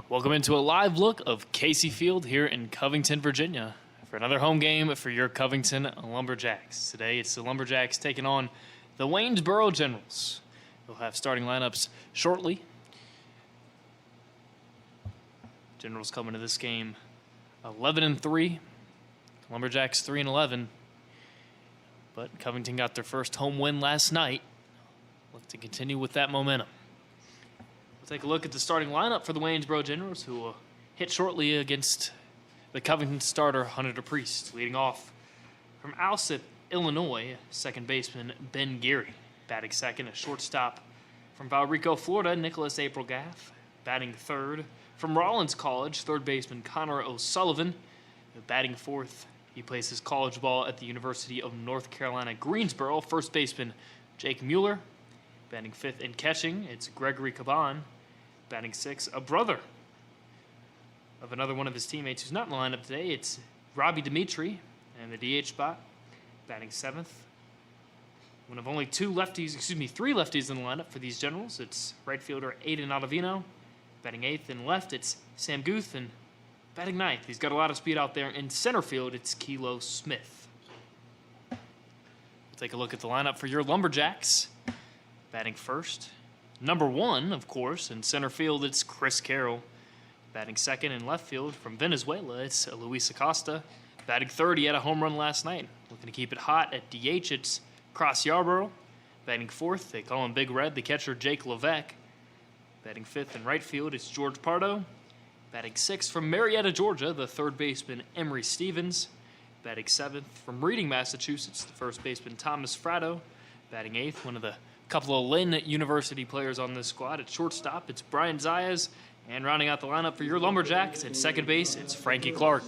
Welcome into a live look of Casey Field here in Covington, Virginia for another home game for your Covington Lumberjacks. Today it's the Lumberjacks taking on the Waynesboro Generals. We'll have starting lineups shortly. Generals coming to this game 11-3. Lumberjacks 3-11. But Covington got their first home win last night. Look to continue with that momentum. We'll take a look at the starting lineup for the Waynesboro Generals, who will hit shortly against the Covington starter, Hunter DePriest. Leading off from Alsip, Illinois, second baseman Ben Geary. Batting second, a shortstop from Valrico, Florida, Nicholas Aprilgath. Batting third from Rollins College, third baseman Connor O'Sullivan. Batting fourth, he plays his college ball at the University of North Carolina, Greensboro, first baseman Jake Mueller. Batting fifth and catching, it's Gregory Caban. Batting sixth, a brother of another one of his teammates who's not in the lineup today. It's Robbie Dimitri and the DH spot. Batting seventh. One of only three lefties in the lineup for these Generals. It's right fielder Aiden Ottavino. Batting eighth and left, it's Sam Guth. And batting ninth, he's got a lot of speed out there. In center field, it's Kilo Smith. We'll take a look at the lineup for your Lumberjacks. Batting first, number one, of course. In center field, it's Chris Carroll. Batting second in left field from Venezuela, it's Luis Acosta. Batting third, he had a home run last night. Looking to keep it hot at DH, it's Cross Yarborough. Batting fourth, they call him Big Red, the catcher Jake Levesque. Batting fifth in right field, it's George Pardo. Batting sixth from Marietta, Georgia, the third baseman Emery Stevens. Batting seventh from Reading, Massachusetts, the first baseman Thomas Fratto. Batting eighth, one of the couple of Lynn University players on this squad. At shortstop, it's Brian Zayas. And rounding out the lineup for your Lumberjacks, at second base, it's Frankie Clark.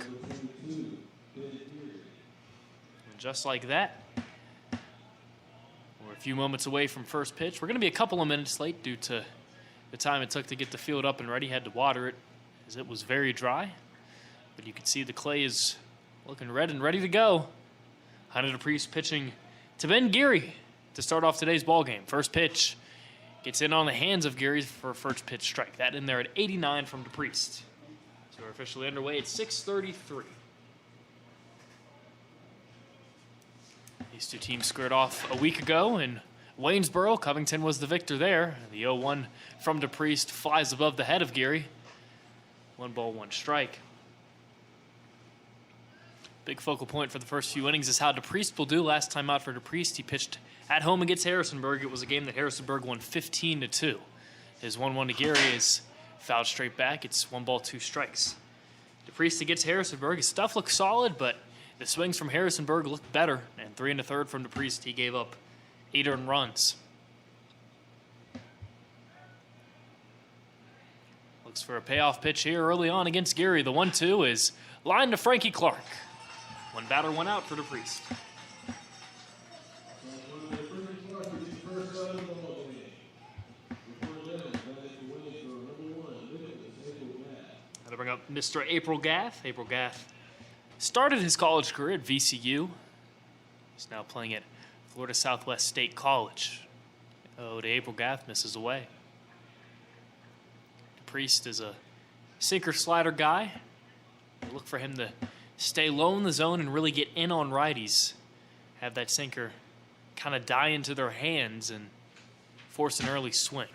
And just like that, we're a few moments away from first pitch. We're going to be a couple of minutes late due to the time it took to get the field up and ready. Had to water it as it was very dry. But you can see the clay is looking red and ready to go. Hunter DePriest pitching to Ben Geary to start off today's ball game. First pitch gets in on the hands of Geary for a first pitch strike. That in there at 89 from DePriest. So we're officially underway at 6:33. These two teams squared off a week ago in Waynesboro. Covington was the victor there. The 0-1 from DePriest flies above the head of Geary. 1 ball, 1 strike. Big focal point for the first few innings is how DePriest will do. Last time out for DePriest, he pitched at home against Harrisonburg. It was a game that Harrisonburg won 15-2. His 1-1 to Geary is fouled straight back. It's 1 ball, 2 strikes. DePriest against Harrisonburg. His stuff looks solid, but the swings from Harrisonburg looked better. And 3 1/3 from DePriest, he gave up 8 earned runs. Looks for a payoff pitch here early on against Geary. The 1-2 is lined to Frankie Clark. 1 batter, 1 out for DePriest. Now to bring up Mr. Aprilgath. Aprilgath started his college career at VCU. He's now playing at Florida Southwest State College. Oh, to Aprilgath, misses away. DePriest is a sinker slider guy. They look for him to stay low in the zone and really get in on righties. Have that sinker kind of die into their hands and force an early swing.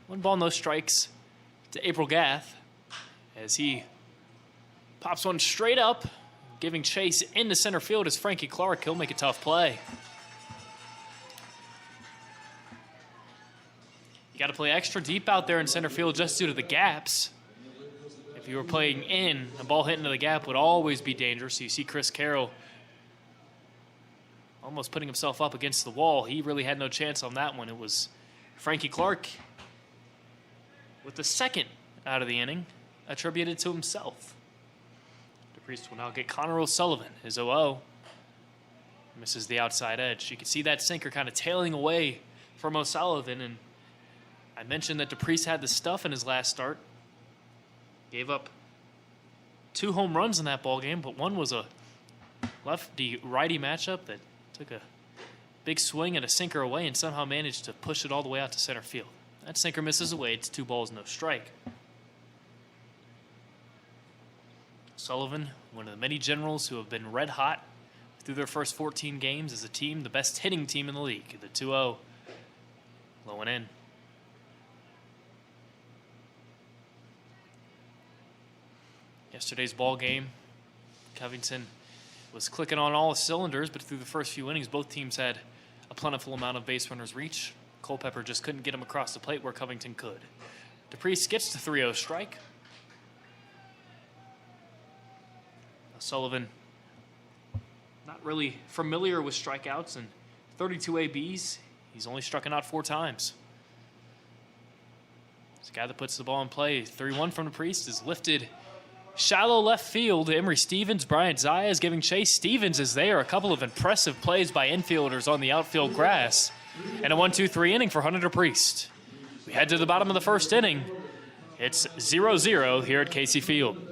1 ball, no strikes to Aprilgath as he pops one straight up, giving chase into center field as Frankie Clark. He'll make a tough play. You got to play extra deep out there in center field just due to the gaps. If you were playing in, a ball hit into the gap would always be dangerous. So you see Chris Carroll almost putting himself up against the wall. He really had no chance on that one. It was Frankie Clark with the second out of the inning attributed to himself. DePriest will now get Connor O'Sullivan, his 0-0. Misses the outside edge. You can see that sinker kind of tailing away from O'Sullivan. And I mentioned that DePriest had the stuff in his last start. Gave up 2 home runs in that ball game, but one was a lefty-righty matchup that took a big swing and a sinker away and somehow managed to push it all the way out to center field. That sinker misses away. It's 2 balls, no strike. Sullivan, one of the many Generals who have been red hot through their first 14 games as a team, the best hitting team in the league. The 2-0, low and in. Yesterday's ball game, Covington was clicking on all cylinders, but through the first few innings, both teams had a plentiful amount of base runners reach. Culpepper just couldn't get him across the plate where Covington could. DePriest gets the 3-0 strike. Sullivan, not really familiar with strikeouts, and 32 ABs. He's only struck out 4 times. This guy that puts the ball in play. 3-1 from DePriest is lifted shallow left field. Emery Stevens, Bryant Zayas giving chase. Stevens is there. A couple of impressive plays by infielders on the outfield grass. And a 1-2-3 inning for Hunter DePriest. We head to the bottom of the first inning. It's 0-0 here at Casey Field.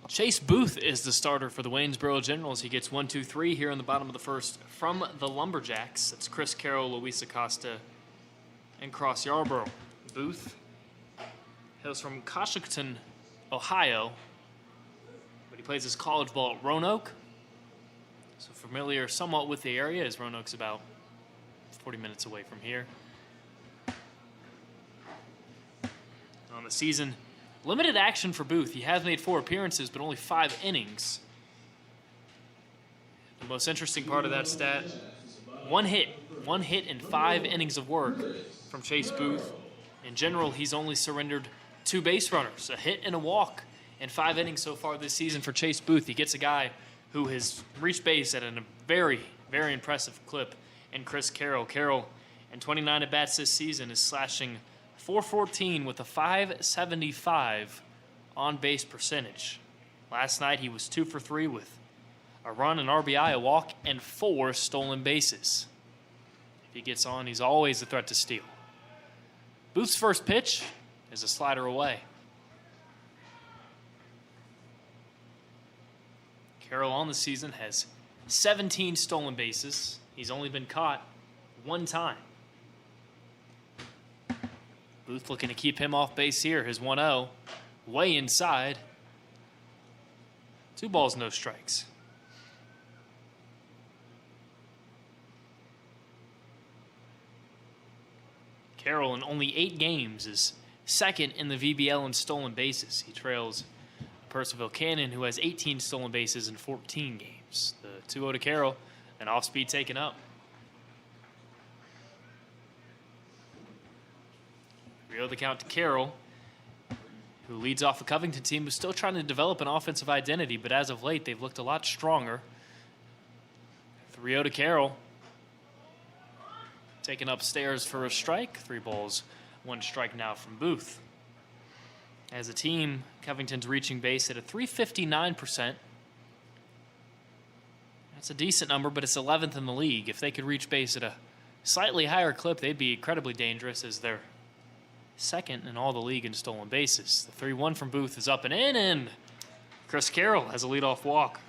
Chase Booth is the starter for the Waynesboro Generals. He gets 1-2-3 here in the bottom of the first from the Lumberjacks. That's Chris Carroll, Luis Acosta, and Cross Yarborough. Booth hails from Covington, Ohio, but he plays his college ball at Roanoke. So familiar somewhat with the area, as Roanoke's about 40 minutes away from here. On the season, limited action for Booth. He has made 4 appearances, but only 5 innings. The most interesting part of that stat, one hit in 5 innings of work from Chase Booth. In general, he's only surrendered 2 base runners, a hit and a walk in 5 innings so far this season for Chase Booth. He gets a guy who has reached base at a very, very impressive clip in Chris Carroll. Carroll, in 29 at-bats this season, is slashing .414 with a .575 on-base percentage. Last night, he was 2 for 3 with a run, an RBI, a walk, and 4 stolen bases. If he gets on, he's always a threat to steal. Booth's first pitch is a slider away. Carroll on the season has 17 stolen bases. He's only been caught 1 time. Booth looking to keep him off base here. His 1-0, way inside. 2 balls, no strikes. Carroll, in only 8 games, is second in the VBL in stolen bases. He trails Percival Cannon, who has 18 stolen bases in 14 games. The 2-0 to Carroll, and off-speed taken up. 3-0 the count to Carroll, who leads off the Covington team, who's still trying to develop an offensive identity, but as of late, they've looked a lot stronger. 3-0 to Carroll. Taken upstairs for a strike. 3 balls, 1 strike now from Booth. As a team, Covington's reaching base at a .359%. That's a decent number, but it's 11th in the league. If they could reach base at a slightly higher clip, they'd be incredibly dangerous as they're second in all the league in stolen bases. The 3-1 from Booth is up and in, and Chris Carroll has a leadoff walk.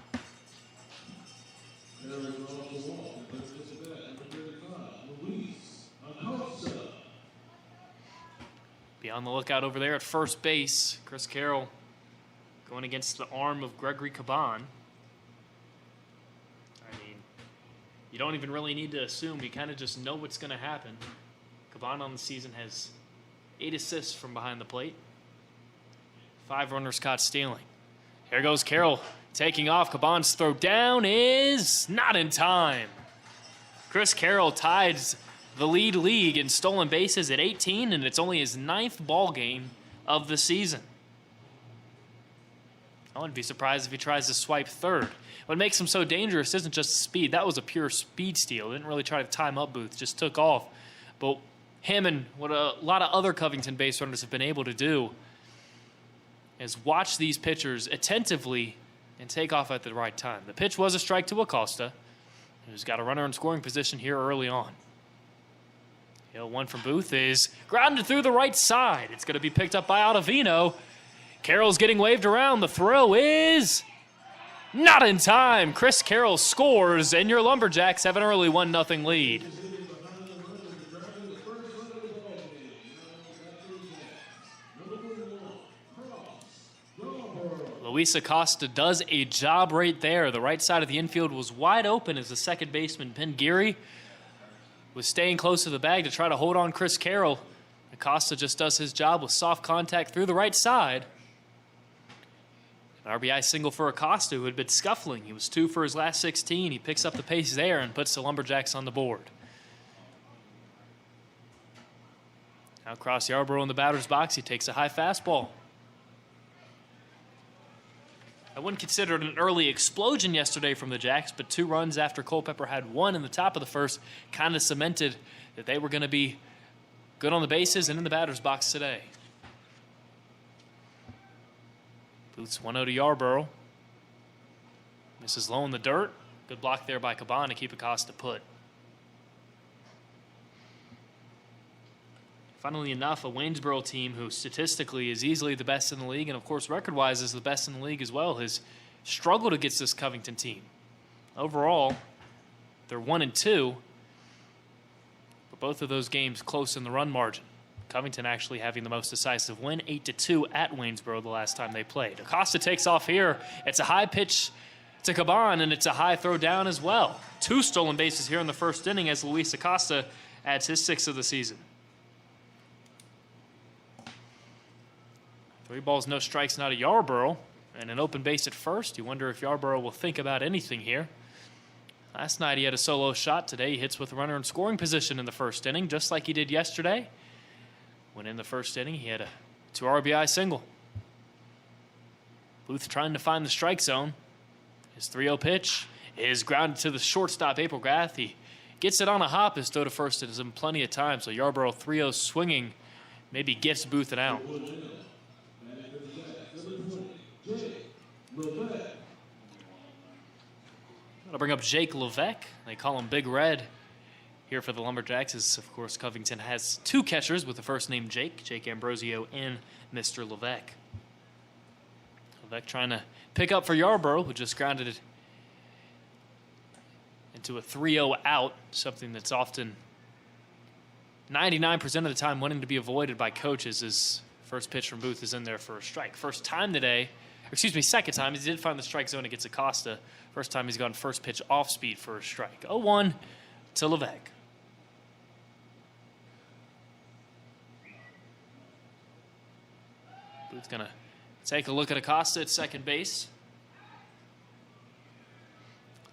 Be on the lookout over there at first base. Chris Carroll going against the arm of Gregory Caban. I mean, you don't even really need to assume. You kind of just know what's going to happen. Caban on the season has 8 assists from behind the plate. 5 runners caught stealing. Here goes Carroll taking off. Caban's throw down is not in time. Chris Carroll ties the league in stolen bases at 18, and it's only his 9th ball game of the season. I wouldn't be surprised if he tries to swipe third. What makes him so dangerous isn't just the speed. That was a pure speed steal. Didn't really try to time up Booth, just took off. But him and what a lot of other Covington base runners have been able to do is watch these pitchers attentively and take off at the right time. The pitch was a strike to Acosta, who's got a runner in scoring position here early on. 1 from Booth is grounded through the right side. It's going to be picked up by Ottavino. Carroll's getting waved around. The throw is not in time. Chris Carroll scores, and your Lumberjacks have an early 1-0 lead. Luis Acosta does a job right there. The right side of the infield was wide open as the second baseman, Ben Geary, was staying close to the bag to try to hold on Chris Carroll. Acosta just does his job with soft contact through the right side. An RBI single for Acosta, who had been scuffling. He was 2 for his last 16. He picks up the pace there and puts the Lumberjacks on the board. Now across Yarborough in the batter's box, he takes a high fastball. I wouldn't consider it an early explosion yesterday from the Jacks, but 2 runs after Culpepper had 1 in the top of the first kind of cemented that they were going to be good on the bases and in the batter's box today. Booth's 1-0 to Yarborough. Misses low in the dirt. Good block there by Caban to keep Acosta put. Funnily enough, a Waynesboro team who statistically is easily the best in the league and, of course, record-wise is the best in the league as well, has struggled against this Covington team. Overall, they're 1-2, but both of those games close in the run margin. Covington actually having the most decisive win, 8-2 at Waynesboro the last time they played. Acosta takes off here. It's a high pitch to Caban, and it's a high throw down as well. 2 stolen bases here in the first inning as Luis Acosta adds his 6th of the season. 3 balls, no strikes, not a Yarborough, and an open base at first. You wonder if Yarborough will think about anything here. Last night he had a solo shot. Today he hits with a runner in scoring position in the first inning, just like he did yesterday. When in the first inning, he had a 2 RBI single. Booth trying to find the strike zone. His 3-0 pitch is grounded to the shortstop, Aprilgrath. He gets it on a hop. His throw to first is in plenty of time, so Yarborough 3-0 swinging maybe gets Booth an out. I'll bring up Jake Levesque. They call him Big Red here for the Lumberjacks, as, of course, Covington has 2 catchers with the first name Jake Ambrosio and Mr. Levesque. Levesque trying to pick up for Yarborough, who just grounded it into a 3-0 out, something that's often 99% of the time wanting to be avoided by coaches. As first pitch from Booth is in there for a strike. Second time, he did find the strike zone against Acosta. First time he's gone first pitch off speed for a strike. 0-1 to Levesque. Booth's going to take a look at Acosta at second base.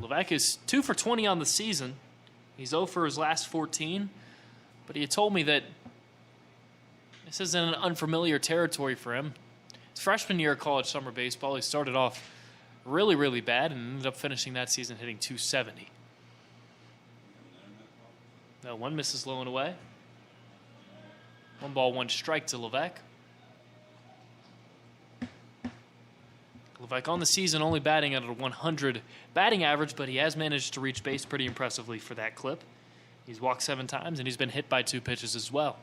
Levesque is 2 for 20 on the season. He's 0 for his last 14. But he had told me that this isn't an unfamiliar territory for him. His freshman year of college summer baseball, he started off really, really bad and ended up finishing that season hitting .270. Now 1 misses low and away. 1 ball, 1 strike to Levesque. Levesque on the season only batting at a 100 batting average, but he has managed to reach base pretty impressively for that clip. He's walked 7 times, and he's been hit by 2 pitches as well.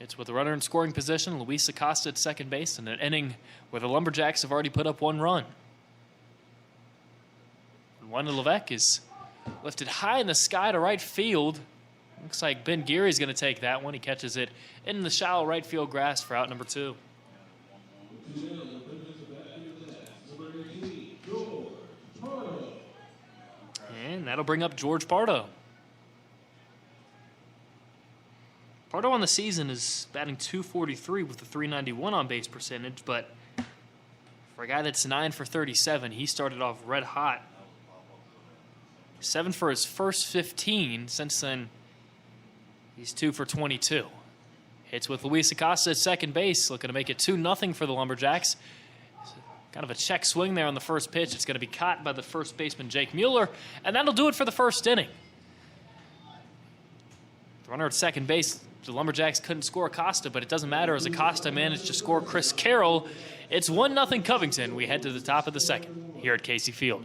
It's with a runner in scoring position, Luis Acosta at second base, in an inning where the Lumberjacks have already put up 1 run. And Juan Levesque is lifted high in the sky to right field. Looks like Ben Geary's going to take that one. He catches it in the shallow right field grass for out number 2. And that'll bring up George Pardo. Pardo on the season is batting .243 with a .391 on base percentage, but for a guy that's 9 for 37, he started off red hot. 7 for his first 15. Since then, he's 2 for 22. Hits with Luis Acosta at second base, looking to make it 2-0 for the Lumberjacks. Kind of a check swing there on the first pitch. It's going to be caught by the first baseman, Jake Mueller, and that'll do it for the first inning. The runner at second base, the Lumberjacks couldn't score Acosta, but it doesn't matter as Acosta managed to score Chris Carroll. It's 1-0 Covington. We head to the top of the second here at Casey Field.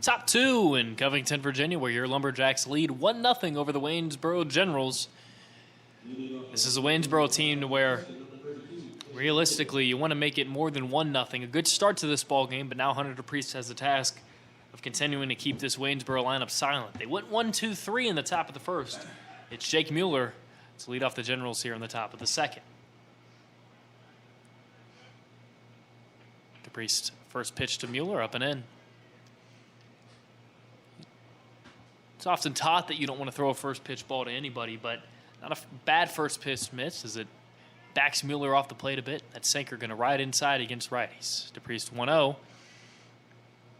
Top 2 in Covington, Virginia, where your Lumberjacks lead 1-0 over the Waynesboro Generals. This is a Waynesboro team where, realistically, you want to make it more than 1-0. A good start to this ball game, but now Hunter DePriest has the task of continuing to keep this Waynesboro lineup silent. They went 1-2-3 in the top of the first. It's Jake Mueller to lead off the Generals here in the top of the second. DePriest first pitch to Mueller, up and in. It's often taught that you don't want to throw a first pitch ball to anybody, but not a bad first pitch miss as it backs Mueller off the plate a bit. That sinker going to ride inside against righties. DePriest 1-0.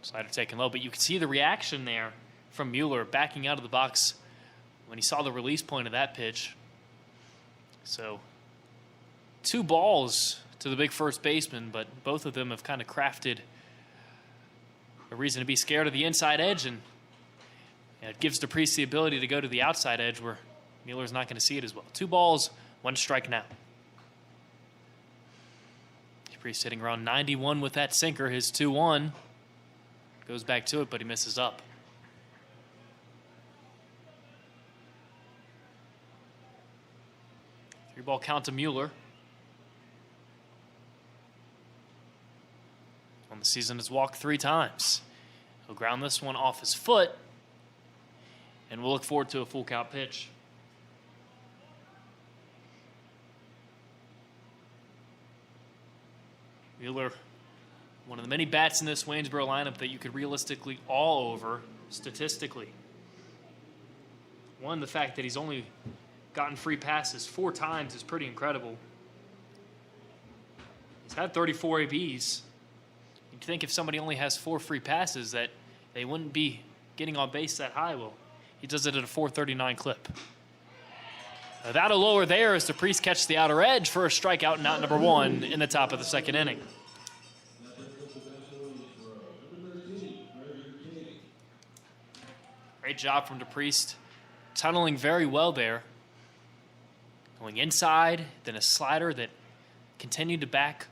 Slider taken low, but you can see the reaction there from Mueller backing out of the box when he saw the release point of that pitch. So 2 balls to the big first baseman, but both of them have kind of crafted a reason to be scared of the inside edge, and it gives DePriest the ability to go to the outside edge where Mueller's not going to see it as well. 2 balls, 1 strike now. DePriest hitting around 91 with that sinker. His 2-1 goes back to it, but he misses up. Three-ball count to Mueller. On the season has walked 3 times. He'll ground this one off his foot, and we'll look forward to a full count pitch. Mueller, one of the many bats in this Waynesboro lineup that you could realistically all over statistically. One, the fact that he's only gotten free passes 4 times is pretty incredible. He's had 34 ABs. You'd think if somebody only has 4 free passes that they wouldn't be getting on base that high. Well, he does it at a 439 clip. Without a lower there as DePriest catches the outer edge for a strikeout and out number 1 in the top of the 2nd inning. Great job from DePriest, tunneling very well there. Going inside, then a slider that continued to back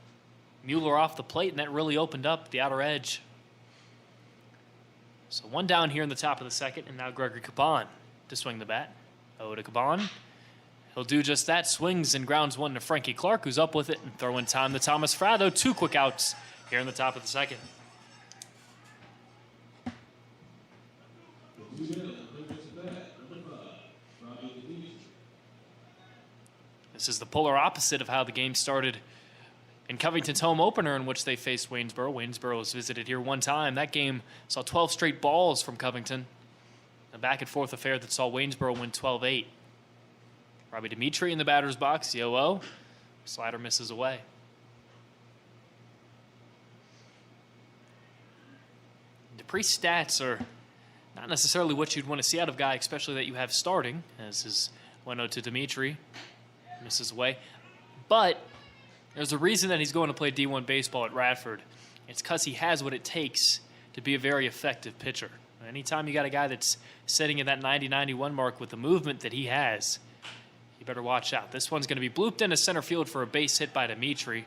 Mueller off the plate, and that really opened up the outer edge. So 1 down here in the top of the 2nd, and now Gregory Caban to swing the bat. Oh, to Caban. He'll do just that, swings and grounds 1 to Frankie Clark, who's up with it, and throw in time to Thomas Frado. 2 quick outs here in the top of the 2nd. This is the polar opposite of how the game started in Covington's home opener, in which they faced Waynesboro. Waynesboro was visited here 1 time. That game saw 12 straight balls from Covington. A back-and-forth affair that saw Waynesboro win 12-8. Robbie Dimitri in the batter's box, the 0-0. Slider misses away. DePriest's stats are not necessarily what you'd want to see out of a guy, especially that you have starting, as is 1-0 to Dimitri. Misses away. But there's a reason that he's going to play D1 baseball at Radford. It's because he has what it takes to be a very effective pitcher. Anytime you got a guy that's sitting in that 90-91 mark with the movement that he has, you better watch out. This one's going to be blooped into center field for a base hit by Dimitri.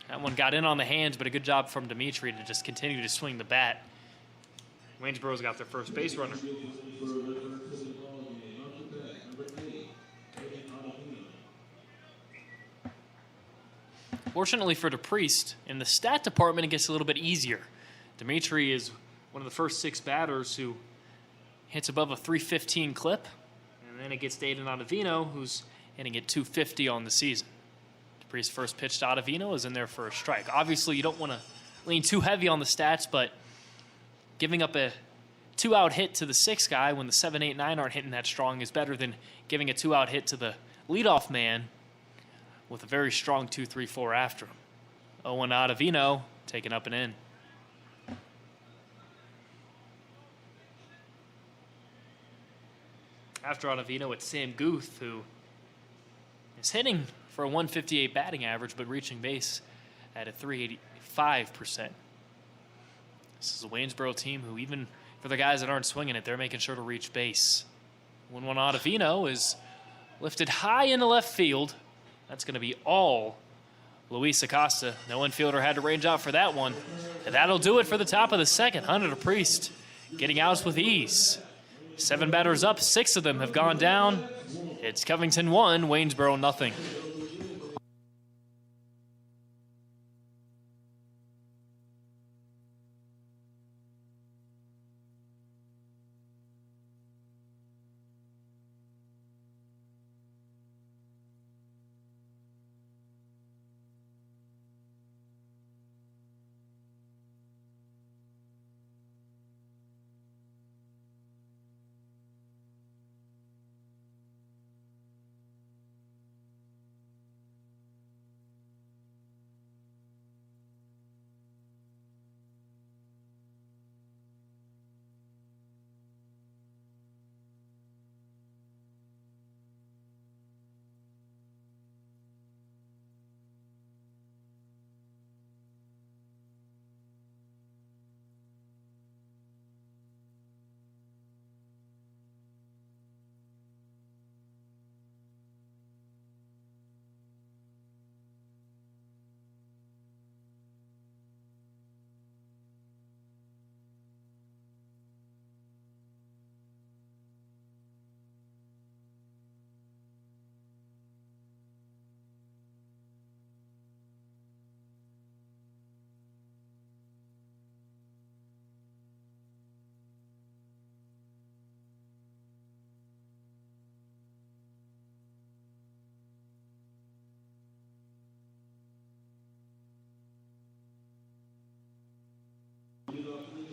That one got in on the hands, but a good job from Dimitri to just continue to swing the bat. Waynesboro's got their first base runner. Fortunately for DePriest, in the stat department, it gets a little bit easier. Dimitri is one of the first 6 batters who hits above a 315 clip, and then it gets to Aiden Ottavino, who's hitting at 250 on the season. DePriest's first pitch to Ottavino is in there for a strike. Obviously, you don't want to lean too heavy on the stats, but giving up a 2-out hit to the 6th guy when the 7, 8, 9 aren't hitting that strong is better than giving a 2-out hit to the leadoff man with a very strong 2, 3, 4 after him. 0-1 Ottavino, taken up and in. After Ottavino, it's Sam Guth, who is hitting for a 158 batting average, but reaching base at a 385%. This is a Waynesboro team who, even for the guys that aren't swinging it, they're making sure to reach base. 1-1 Ottavino is lifted high into left field. That's going to be all Luis Acosta. No infielder had to range out for that one. And that'll do it for the top of the 2nd. Hunter DePriest getting outs with ease. 7 batters up, 6 of them have gone down. It's Covington 1, Waynesboro 0.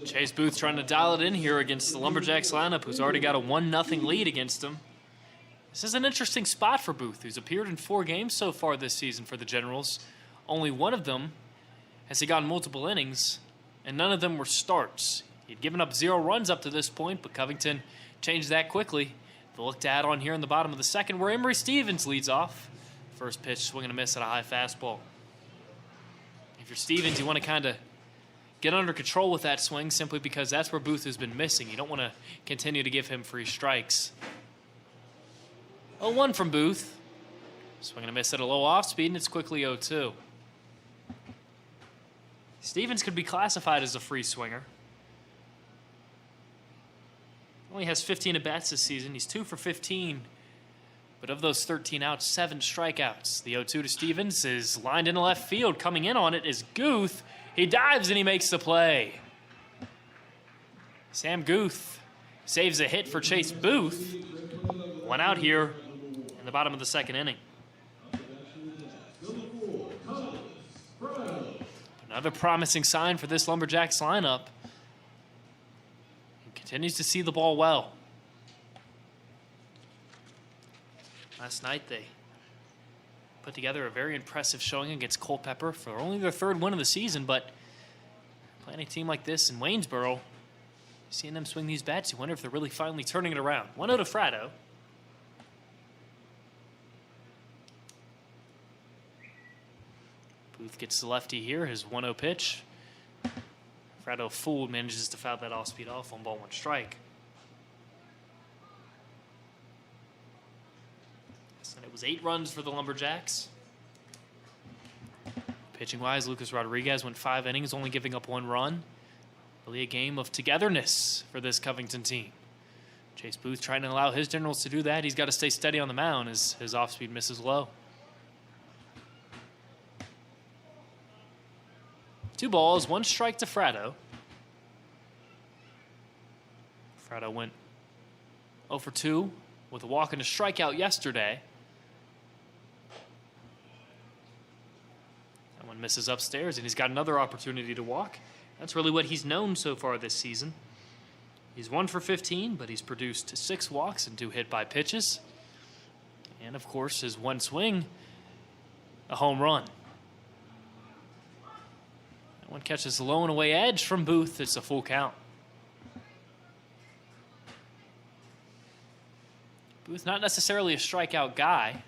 Chase Booth trying to dial it in here against the Lumberjacks lineup, who's already got a 1-0 lead against them. This is an interesting spot for Booth, who's appeared in 4 games so far this season for the Generals. only one of them has he gotten multiple innings, and none of them were starts. He'd given up 0 runs up to this point, but Covington changed that quickly. They'll look to add on here in the bottom of the second, where Emory Stevens leads off. First pitch, swing and a miss at a high fastball. If you're Stevens, you want to kind of get under control with that swing, simply because that's where Booth has been missing. You don't want to continue to give him free strikes. 0-1 from Booth. Swing and a miss at a low off speed, and it's quickly 0-2. Stevens could be classified as a free swinger. Only has 15 at-bats this season. He's 2 for 15. But of those 13 outs, 7 strikeouts. The 0-2 to Stevens is lined into left field. Coming in on it is Guth. He dives and he makes the play. Sam Guth saves a hit for Chase Booth. 1 out here in the bottom of the second inning. Another promising sign for this Lumberjacks lineup. He continues to see the ball well. Last night they put together a very impressive showing against Culpeper for only their 3rd win of the season, but playing a team like this in Waynesboro, seeing them swing these bats, you wonder if they're really finally turning it around. 1-0 to Fratto. Booth gets the lefty here, his 1-0 pitch. Fratto fooled, manages to foul that off-speed off on ball 1 strike. And it was 8 runs for the Lumberjacks. Pitching-wise, Lucas Rodriguez went 5 innings, only giving up 1 run. Really a game of togetherness for this Covington team. Chase Booth trying to allow his generals to do that. He's got to stay steady on the mound as his off-speed misses low. 2 balls, 1 strike to Fratto. Fratto went 0 for 2 with a walk and a strikeout yesterday. That one misses upstairs, and he's got another opportunity to walk. That's really what he's known so far this season. He's 1 for 15, but he's produced 6 walks and 2 hit by pitches. And, of course, his 1 swing, a home run. That one catches the low and away edge from Booth. It's a full count. Booth, not necessarily a strikeout guy.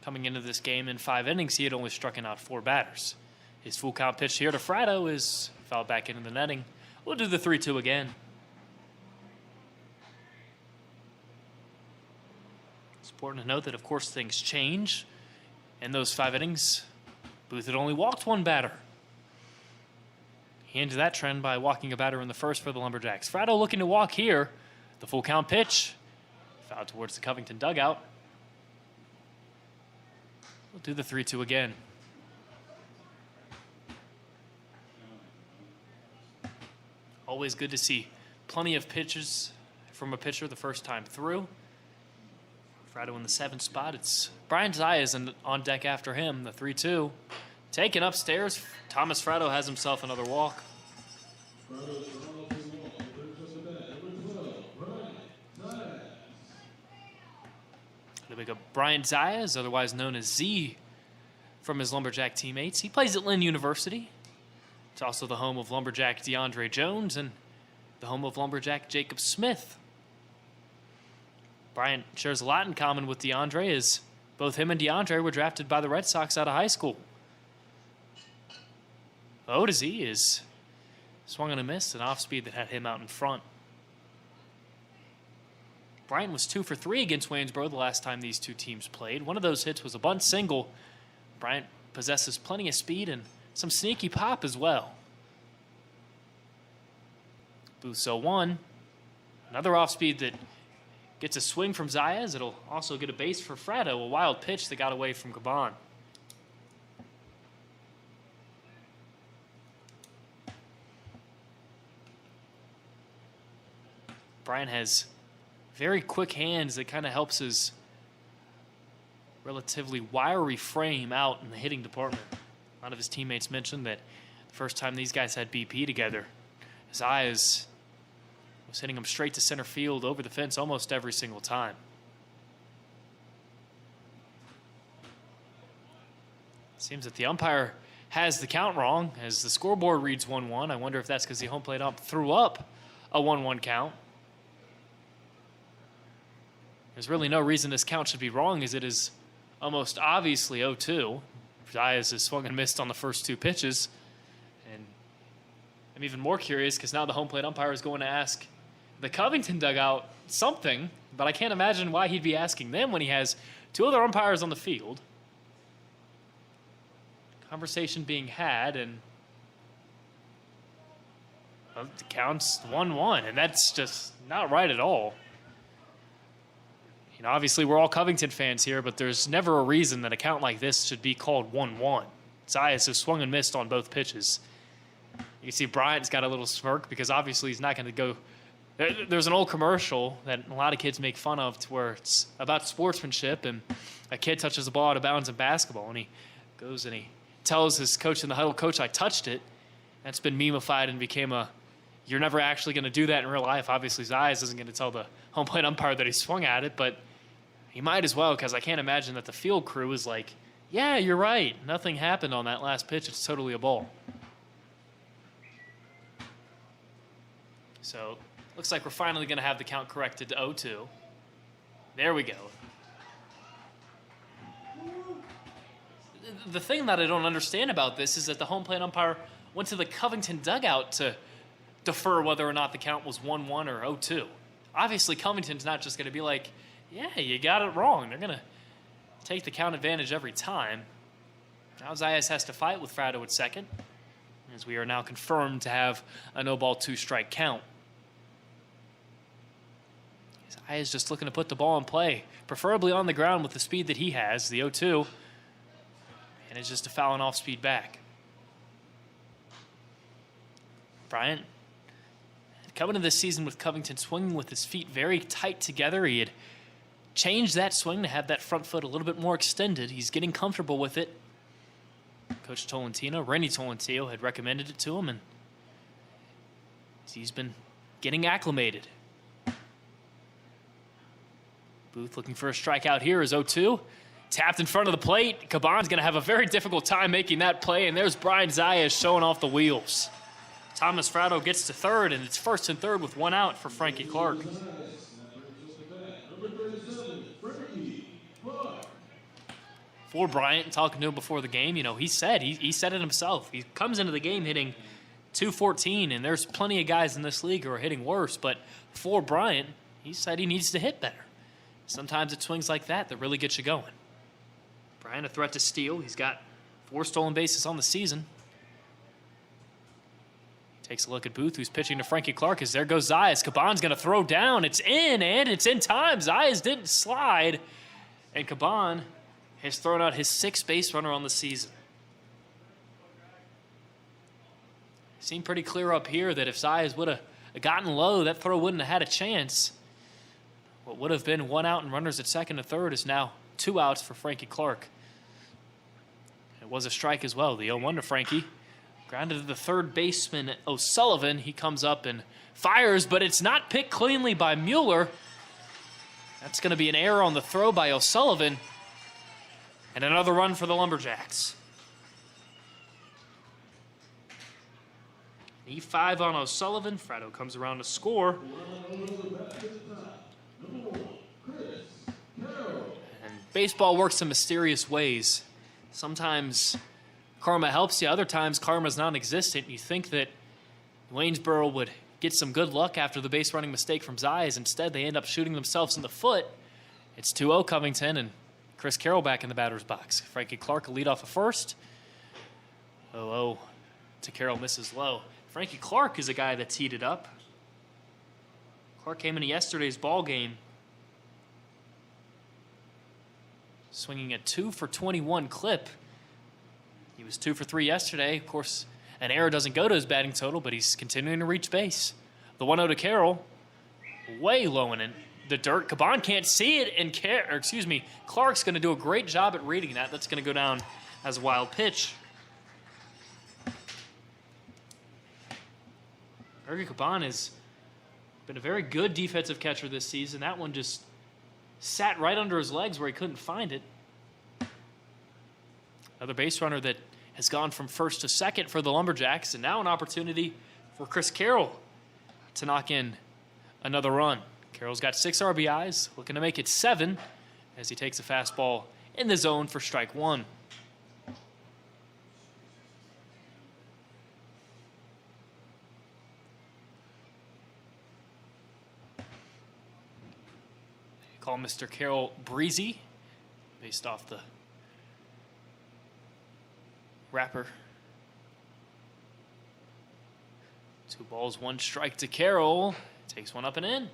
Coming into this game in 5 innings, he had only struck out 4 batters. His full count pitch here to Fratto is fouled back into the netting. We'll do the 3-2 again. It's important to note that, of course, things change. In those 5 innings, Booth had only walked 1 batter. He ended that trend by walking a batter in the first for the Lumberjacks. Fratto looking to walk here. The full count pitch. Foul towards the Covington dugout. We'll do the 3-2 again. Always good to see plenty of pitches from a pitcher the first time through. Fratto in the 7th spot. It's Brian Zayas on deck after him. The 3-2. Taken upstairs. Thomas Fratto has himself another walk. We got Brian Zayas, otherwise known as Z, from his Lumberjack teammates. He plays at Lynn University. It's also the home of Lumberjack DeAndre Jones and the home of Lumberjack Jacob Smith. Brian shares a lot in common with DeAndre, as both him and DeAndre were drafted by the Red Sox out of high school. O to Z is swung on a miss, an off-speed that had him out in front. Bryant was 2 for 3 against Waynesboro the last time these two teams played. One of those hits was a bunt single. Bryant possesses plenty of speed and some sneaky pop as well. Booth 0-1. Another off-speed that gets a swing from Zayas. It'll also get a base for Fratto, a wild pitch that got away from Caban. Bryant has very quick hands that kind of helps his relatively wiry frame out in the hitting department. A lot of his teammates mentioned that the first time these guys had BP together, Zayas was hitting him straight to center field over the fence almost every single time. Seems that the umpire has the count wrong as the scoreboard reads 1-1. I wonder if that's because the home plate ump threw up a 1-1 count. There's really no reason this count should be wrong, as it is almost obviously 0-2. Zayas has swung and missed on the first 2 pitches. And I'm even more curious because now the home plate umpire is going to ask the Covington dugout something, but I can't imagine why he'd be asking them when he has 2 other umpires on the field. Conversation being had, and the count's 1-1, and that's just not right at all. You know, obviously we're all Covington fans here, but there's never a reason that a count like this should be called 1-1. Zayas has swung and missed on both pitches. You can see Bryant's got a little smirk because obviously he's not going to go. There's an old commercial that a lot of kids make fun of to where it's about sportsmanship, and a kid touches the ball out of bounds in basketball, and he goes and he tells his coach in the huddle, "Coach, I touched it." That's been memeified and became a, you're never actually going to do that in real life. Obviously, Zayas isn't going to tell the home plate umpire that he swung at it, but he might as well, because I can't imagine that the field crew is like, yeah, you're right. Nothing happened on that last pitch. It's totally a ball. So, looks like we're finally going to have the count corrected to 0-2. There we go. The thing that I don't understand about this is that the home plate umpire went to the Covington dugout to defer whether or not the count was 1-1 or 0-2. Obviously, Covington's not just going to be like, yeah, you got it wrong. They're going to take the count advantage every time. Now Zayas has to fight with Frado at second, as we are now confirmed to have a no-ball, 2-strike count. Zayas just looking to put the ball in play, preferably on the ground with the speed that he has, the 0-2, and it's just a foul and off-speed back. Bryant, coming into this season with Covington swinging with his feet very tight together, he had changed that swing to have that front foot a little bit more extended. He's getting comfortable with it. Coach Randy Tolentino, had recommended it to him, and he's been getting acclimated. Booth looking for a strikeout here is 0-2. Tapped in front of the plate. Caban's going to have a very difficult time making that play, and there's Brian Zayas showing off the wheels. Thomas Frado gets to third, and it's 1st and 3rd with 1 out for Frankie Clark. For Bryant, talking to him before the game, you know, he said it himself. He comes into the game hitting .214, and there's plenty of guys in this league who are hitting worse, but for Bryant, he said he needs to hit better. Sometimes it's swings like that really get you going. Bryant, a threat to steal. He's got 4 stolen bases on the season. Takes a look at Booth, who's pitching to Frankie Clark, as there goes Zayas. Caban's going to throw down. It's in, and it's in time. Zayas didn't slide, and Caban has thrown out his 6th base runner on the season. Seemed pretty clear up here that if Zayas would have gotten low, that throw wouldn't have had a chance. What would have been 1 out and runners at 2nd and 3rd is now 2 outs for Frankie Clark. It was a strike as well. The 0-1 to Frankie. Grounded to the 3rd baseman, O'Sullivan. He comes up and fires, but it's not picked cleanly by Mueller. That's going to be an error on the throw by O'Sullivan. And another run for the Lumberjacks. E5 on O'Sullivan. Frado comes around to score. And baseball works in mysterious ways. Sometimes karma helps you. Other times karma's non-existent. You think that Waynesboro would get some good luck after the base running mistake from Zayas. Instead, they end up shooting themselves in the foot. It's 2-0 Covington, and Chris Carroll back in the batter's box. Frankie Clark will lead off at first. 0-0 to Carroll, misses low. Frankie Clark is a guy that's heated up. Clark came into yesterday's ball game swinging a 2 for 21 clip. He was 2 for 3 yesterday. Of course, an error doesn't go to his batting total, but he's continuing to reach base. The 1-0 to Carroll, way low in the dirt. Caban can't see it, and Clark's going to do a great job at reading that. That's going to go down as a wild pitch. Ergie Caban has been a very good defensive catcher this season. That one just sat right under his legs where he couldn't find it. Another base runner that has gone from first to second for the Lumberjacks, and now an opportunity for Chris Carroll to knock in another run. Carroll's got 6 RBIs, looking to make it 7 as he takes a fastball in the zone for strike 1. They call Mr. Carroll Breezy based off the wrapper. 2 balls, 1 strike to Carroll. Takes one up and in.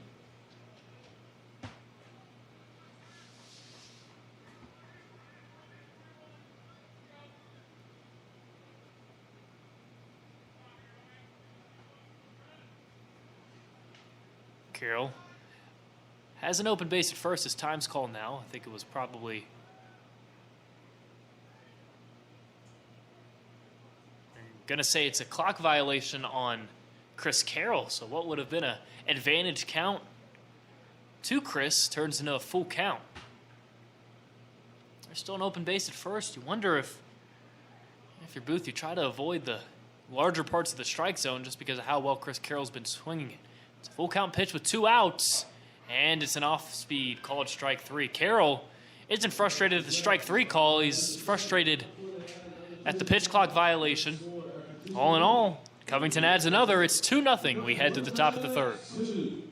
Carroll has an open base at first. His time's called now. I think it was probably going to say it's a clock violation on Chris Carroll. So what would have been an advantage count to Chris turns into a full count. There's still an open base at first. You wonder if you're Booth, you try to avoid the larger parts of the strike zone just because of how well Chris Carroll's been swinging it. It's a full count pitch with 2 outs, and it's an off-speed called strike 3. Carroll isn't frustrated at the strike 3 call. He's frustrated at the pitch clock violation. All in all, Covington adds another. It's 2-0. We head to the top of the 3rd.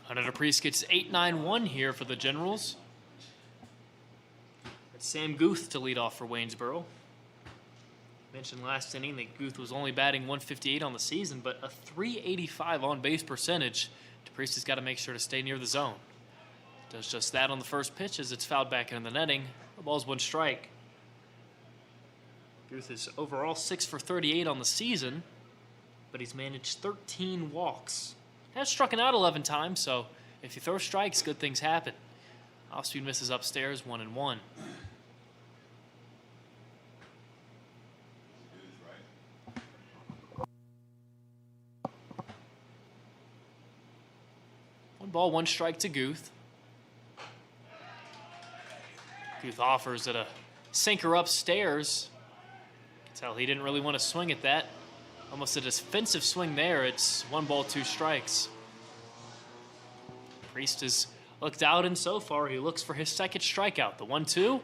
Hunter Priest gets 8-9-1 here for the Generals. It's Sam Guth to lead off for Waynesboro. Mentioned last inning that Guth was only batting 158 on the season, but a 385 on-base percentage. DePriest has got to make sure to stay near the zone. Does just that on the first pitch as it's fouled back into the netting. The ball's 1 strike. Guth is overall 6 for 38 on the season, but he's managed 13 walks. Has struck out 11 times, so if you throw strikes, good things happen. Off-speed misses upstairs, 1-1. One ball, 1 strike to Guth. Guth offers at a sinker upstairs. Tell he didn't really want to swing at that. Almost a defensive swing there. It's 1 ball, 2 strikes. Priest has looked out, and so far he looks for his 2nd strikeout. The 1-2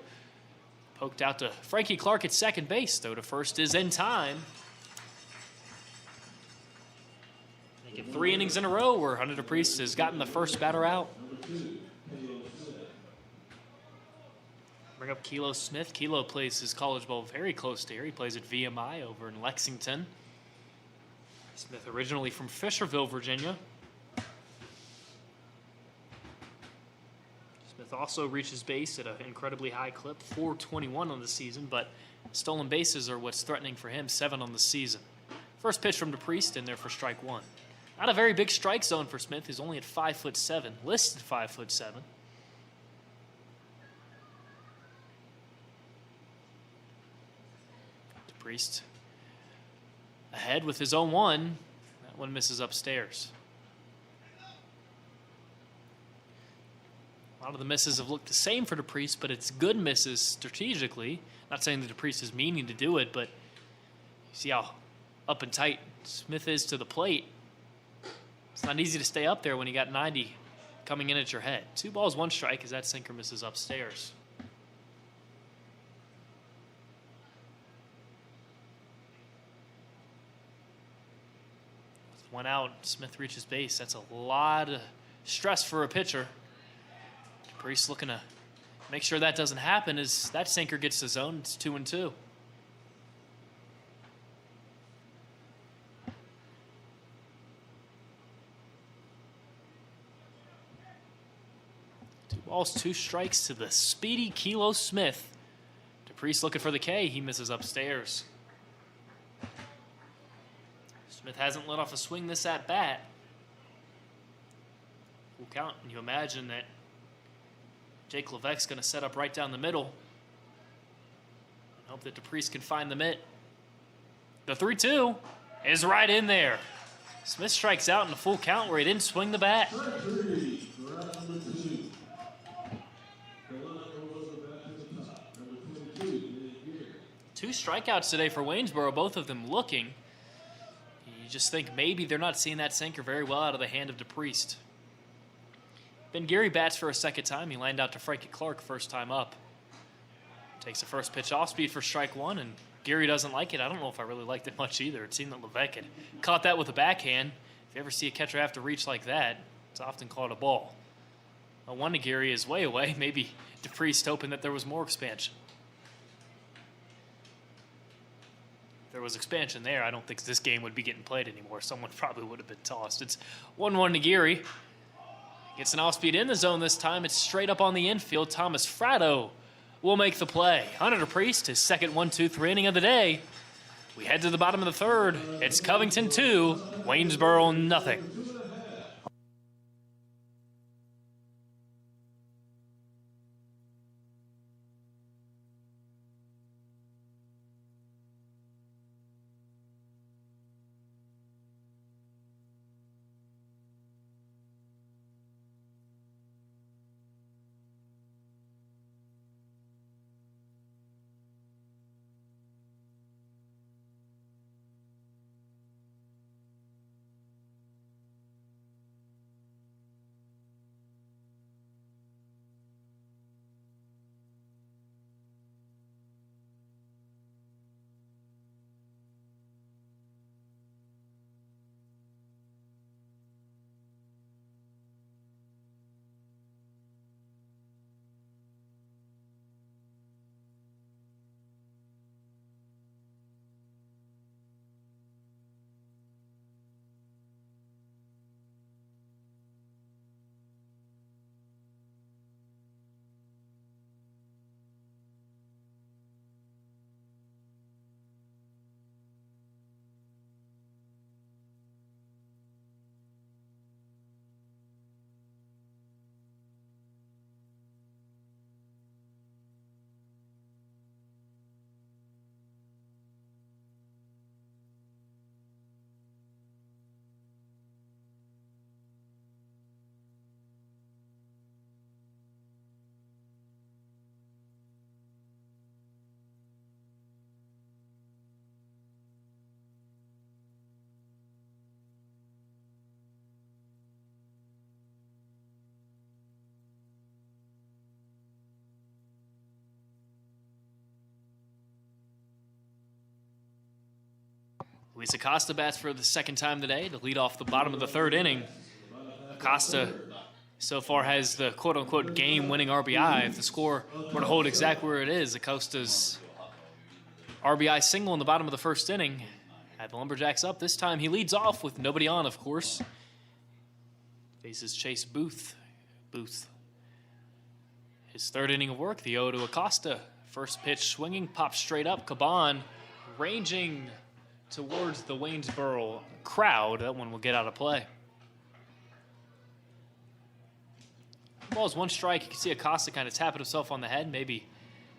poked out to Frankie Clark at second base, though to first is in time. Making 3 innings in a row where Hunter Priest has gotten the first batter out. Bring up Kilo Smith. Kilo plays his college ball very close to here. He plays at VMI over in Lexington. Smith originally from Fisherville, Virginia. Smith Smith also reaches base at an incredibly high clip, 421 on the season, but stolen bases are what's threatening for him, 7 on the season. First pitch from DePriest in there for strike 1. Not a very big strike zone for Smith, who's only at 5'7", listed 5'7". DePriest ahead with his 0-1. That one misses upstairs. A lot of the misses have looked the same for DePriest, but it's good misses strategically. Not saying that DePriest is meaning to do it, but you see how up and tight Smith is to the plate. It's not easy to stay up there when you got 90 coming in at your head. 2 balls, 1 strike as that sinker misses upstairs. With 1 out, Smith reaches base. That's a lot of stress for a pitcher. DePriest looking to make sure that doesn't happen as that sinker gets the zone. It's 2-2. Balls, 2 strikes to the speedy Kilo Smith. DePriest looking for the K. He misses upstairs. Smith hasn't let off a swing this at bat. Full count, and you imagine that Jake Levesque's going to set up right down the middle and hope that DePriest can find the mitt. The 3-2 is right in there. Smith strikes out in a full count where he didn't swing the bat. 2 strikeouts today for Waynesboro, both of them looking. You just think maybe they're not seeing that sinker very well out of the hand of DePriest. Ben Geary bats for a second time. He lined out to Frankie Clark first time up. Takes the first pitch off speed for strike 1, and Geary doesn't like it. I don't know if I really liked it much either. It seemed that Levesque had caught that with a backhand. If you ever see a catcher have to reach like that, it's often called a ball. A 1 to Geary is way away. Maybe DePriest hoping that there was more expansion. If there was expansion there, I don't think this game would be getting played anymore. Someone probably would have been tossed. It's 1-1 to Geary. Gets an off-speed in the zone this time. It's straight up on the infield. Thomas Fratto will make the play. Hunter DePriest, his second 1-2-3 inning of the day. We head to the bottom of the third. It's Covington 2, Waynesboro nothing. Luis Acosta bats for the second time today to lead off the bottom of the third inning. Acosta so far has the quote-unquote game-winning RBI. If the score were to hold exactly where it is, Acosta's RBI single in the bottom of the first inning had the Lumberjacks up. This time he leads off with nobody on, of course. Faces Chase Booth. His third inning of work, the 0 to Acosta. First pitch swinging, pops straight up. Caban ranging towards the Waynesboro crowd. That one will get out of play. Ball's one strike. You can see Acosta kind of tapping himself on the head, maybe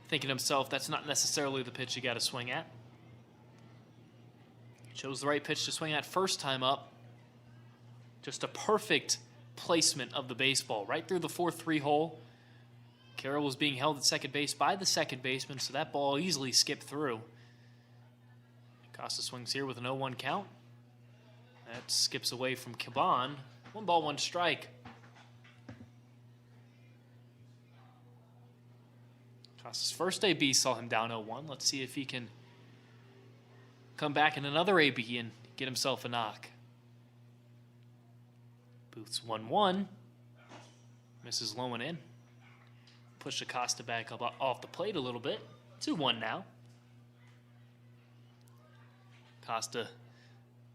thinking to himself that's not necessarily the pitch you got to swing at. Chose the right pitch to swing at first time up. Just a perfect placement of the baseball right through the 4-3 hole. Carroll was being held at second base by the second baseman, so that ball easily skipped through. Acosta swings here with an 0-1 count. That skips away from Caban. 1 ball, 1 strike. Acosta's first AB saw him down 0-1. Let's see if he can come back in another AB and get himself a knock. Booth's 1-1. Misses low and in. Push Acosta back up off the plate a little bit. 2-1 now. Acosta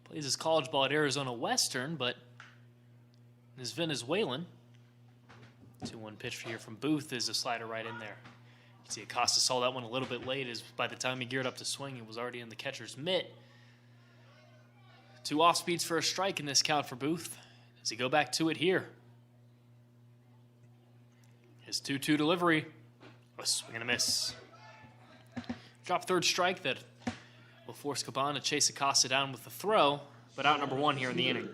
plays his college ball at Arizona Western, but is Venezuelan. 2-1 pitch here from Booth is a slider right in there. You see Acosta saw that one a little bit late, as by the time he geared up to swing, it was already in the catcher's mitt. 2 off speeds for a strike in this count for Booth. Does he go back to it here? His 2-2 delivery. A swing and a miss. Drop third strike that will force Caban to chase Acosta down with the throw, but out number 1 here in the inning.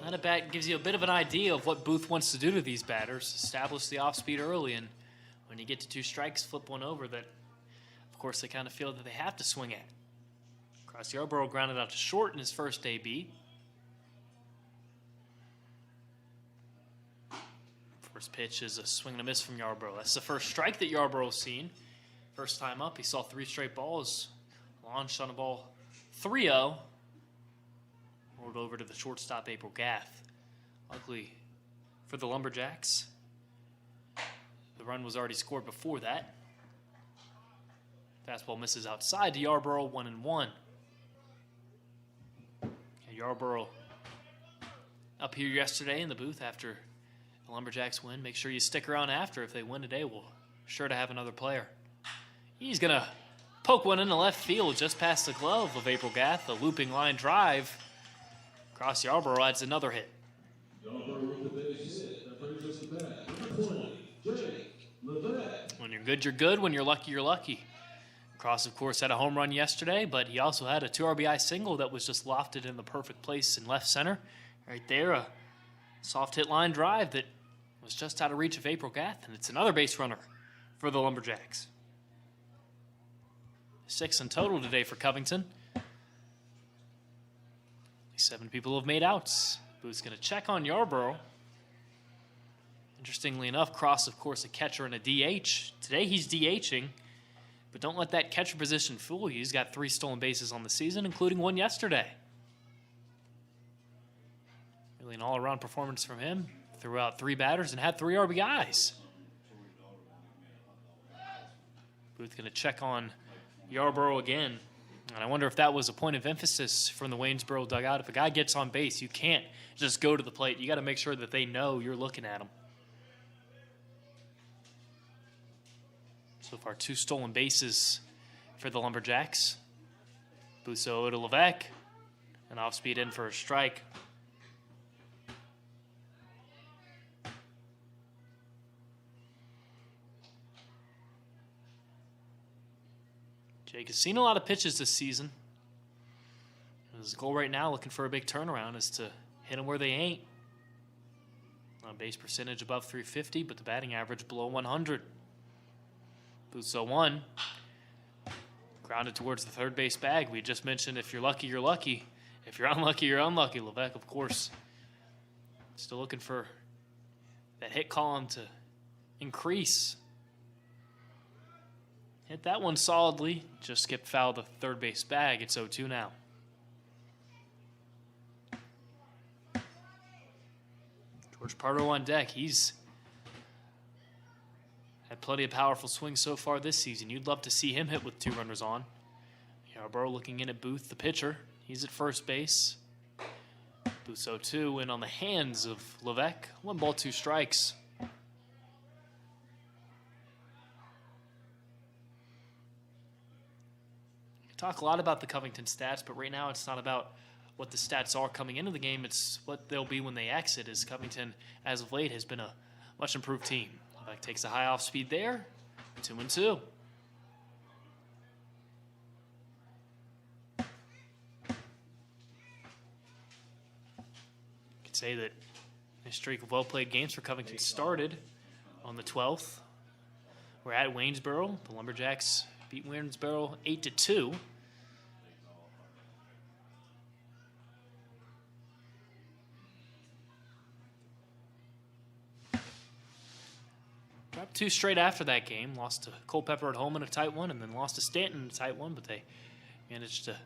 That at bat gives you a bit of an idea of what Booth wants to do to these batters. Establish the off speed early, and when you get to 2 strikes, flip one over that, of course, they kind of feel that they have to swing at. Cross Yarborough grounded out to short in his first AB. First pitch is a swing and a miss from Yarborough. That's the first strike that Yarborough's seen. First time up, he saw 3 straight balls. Launched on a ball 3-0. Rolled over to the shortstop, April Gath. Luckily for the Lumberjacks, the run was already scored before that. Fastball misses outside to Yarborough, 1-1. Yarborough up here yesterday in the booth after the Lumberjacks win. Make sure you stick around after. If they win today, we'll sure to have another player. He's going to poke one into left field just past the glove of April Gath. A looping line drive. Cross Yarborough adds another hit. When you're good, you're good. When you're lucky, you're lucky. Cross, of course, had a home run yesterday, but he also had a 2 RBI single that was just lofted in the perfect place in left center. Right there, a soft hit line drive that was just out of reach of April Gath, and it's another base runner for the Lumberjacks. 6 in total today for Covington. 7 people have made outs. Booth's going to check on Yarborough. Interestingly enough, Cross, of course, a catcher and a DH. Today he's DHing. But don't let that catcher position fool you. He's got 3 stolen bases on the season, including 1 yesterday. Really an all-around performance from him. Threw out 3 batters and had 3 RBIs. Booth going to check on Yarborough again. And I wonder if that was a point of emphasis from the Waynesboro dugout. If a guy gets on base, you can't just go to the plate. You got to make sure that they know you're looking at him. So far, 2 stolen bases for the Lumberjacks. Busso to Levesque. An off-speed in for a strike. Jake has seen a lot of pitches this season. His goal right now, looking for a big turnaround, is to hit them where they ain't. On base percentage above 350, but the batting average below 100. Busso 1. Grounded towards the third base bag. We just mentioned if you're lucky, you're lucky. If you're unlucky, you're unlucky. Levesque, of course, still looking for that hit column to increase. Hit that one solidly. Just skipped foul the third base bag. It's 0-2 now. George Pardo on deck. He's had plenty of powerful swings so far this season. You'd love to see him hit with 2 runners on. Yarborough looking in at Booth, the pitcher. He's at first base. Booth 0-2 in on the hands of Levesque. 1 ball, 2 strikes. Talk a lot about the Covington stats, but right now it's not about what the stats are coming into the game. It's what they'll be when they exit, as Covington, as of late, has been a much improved team. Levesque takes a high off speed there. 2-2. Say that a streak of well-played games for Covington started on the 12th. We're at Waynesboro. The Lumberjacks beat Waynesboro 8-2. Dropped 2 straight after that game. Lost to Culpeper at home in a tight one, and then lost to Stanton in a tight one, but they managed to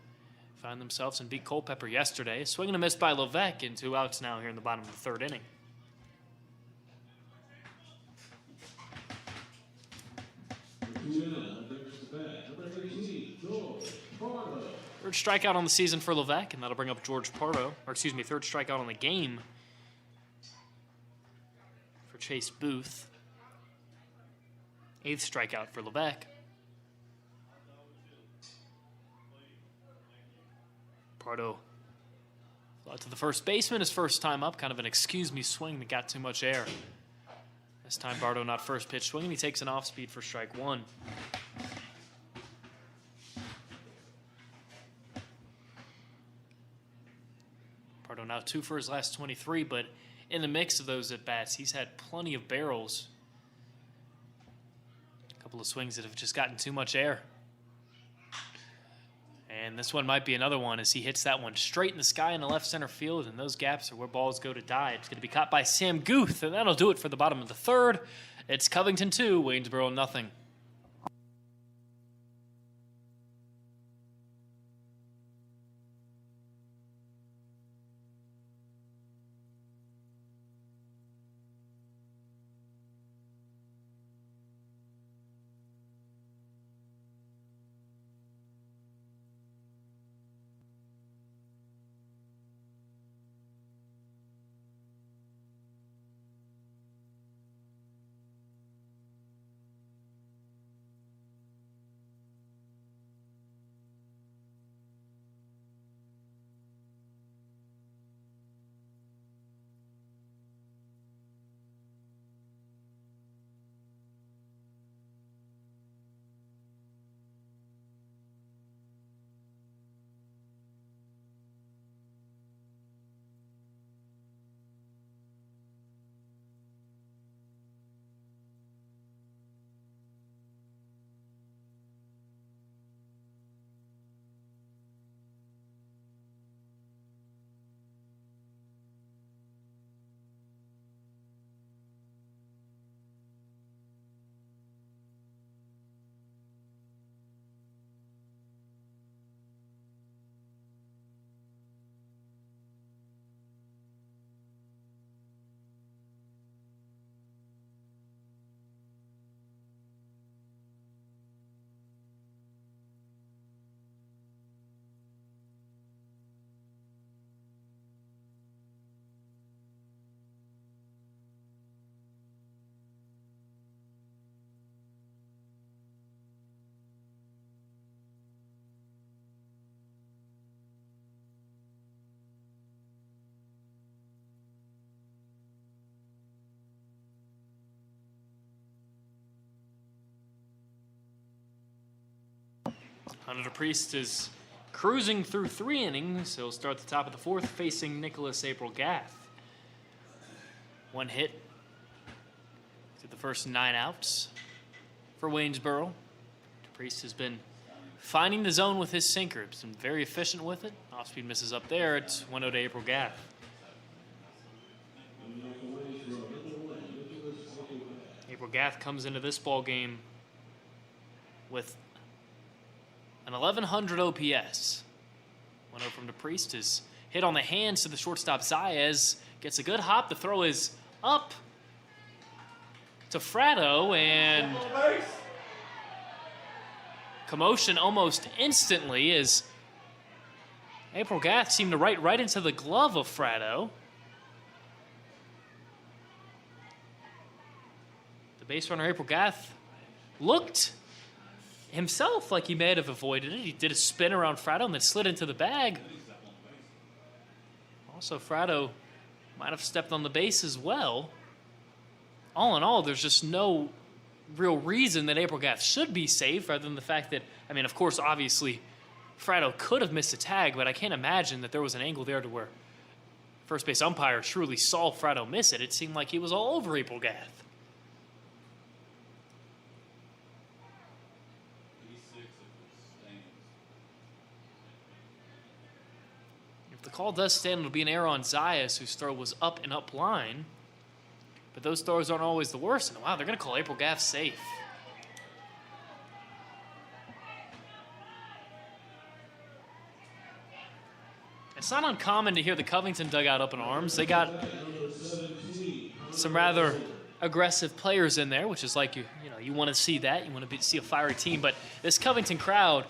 find themselves and beat Culpeper yesterday. A swing and a miss by Levesque, and 2 outs now here in the bottom of the 3rd inning. Third strikeout on the season for Levesque, and that'll bring up George Pardo. Or excuse me, 3rd strikeout on the game for Chase Booth. 8th strikeout for Levesque. Pardo flew to the first baseman, his first time up. Kind of an excuse-me swing that got too much air. This time Pardo not first pitch swinging. He takes an off-speed for strike 1. Pardo now 2 for his last 23, but in the mix of those at-bats, he's had plenty of barrels. A couple of swings that have just gotten too much air. And this one might be another one as he hits that one straight in the sky in the left center field, and those gaps are where balls go to die. It's going to be caught by Sam Guth, and that'll do it for the bottom of the 3rd. It's Covington 2, Waynesboro 0. Hunter Priest is cruising through 3 innings. He'll start the top of the 4th facing Nicholas April Gath. 1 hit through the first 9 outs for Waynesboro. Priest has been finding the zone with his sinker. He's been very efficient with it. Off-speed misses up there. It's 1-0 to April Gath. April Gath comes into this ball game with an 1100 OPS. 1-0 from the Priest is hit on the hands to the shortstop. Zayas gets a good hop. The throw is up to Fratto, and commotion almost instantly as April Gath seemed to right into the glove of Fratto. The base runner, April Gath, looked himself like he may have avoided it. He did a spin around Fratto and then slid into the bag. Also, Fratto might have stepped on the base as well. All in all, there's just no real reason that April Gath should be safe, rather than the fact that, I mean, of course, obviously, Fratto could have missed a tag, but I can't imagine that there was an angle there to where first base umpire truly saw Fratto miss it. It seemed like he was all over April Gath. If the call does stand, it'll be an error on Zayas, whose throw was up and up line. But those throws aren't always the worst. And wow, they're going to call April Gath safe. It's not uncommon to hear the Covington dugout up in arms. They got some rather aggressive players in there, which is like, you want to see that. You want to see a fiery team. But this Covington crowd,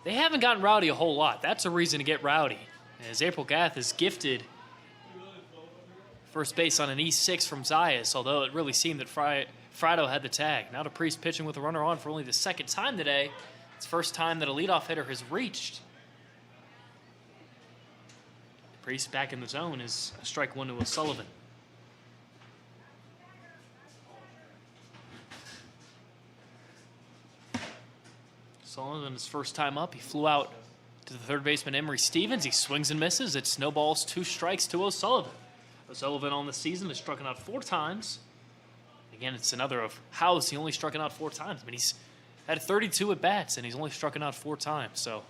they haven't gotten rowdy a whole lot. That's a reason to get rowdy, as April Gath is gifted first base on an E6 from Zayas, although it really seemed that Fratto had the tag. Now DePriest pitching with a runner on for only the second time today. It's the first time that a leadoff hitter has reached. DePriest back in the zone is a strike one to O'Sullivan. Sullivan, his first time up, he flew out to the third baseman Emery Stevens. He swings and misses. It snowballs 2 strikes to O'Sullivan. O'Sullivan on the season has struck out 4 times. Again, it's another of how has he only struck out 4 times? I mean, he's had 32 at-bats, and he's only struck out 4 times. So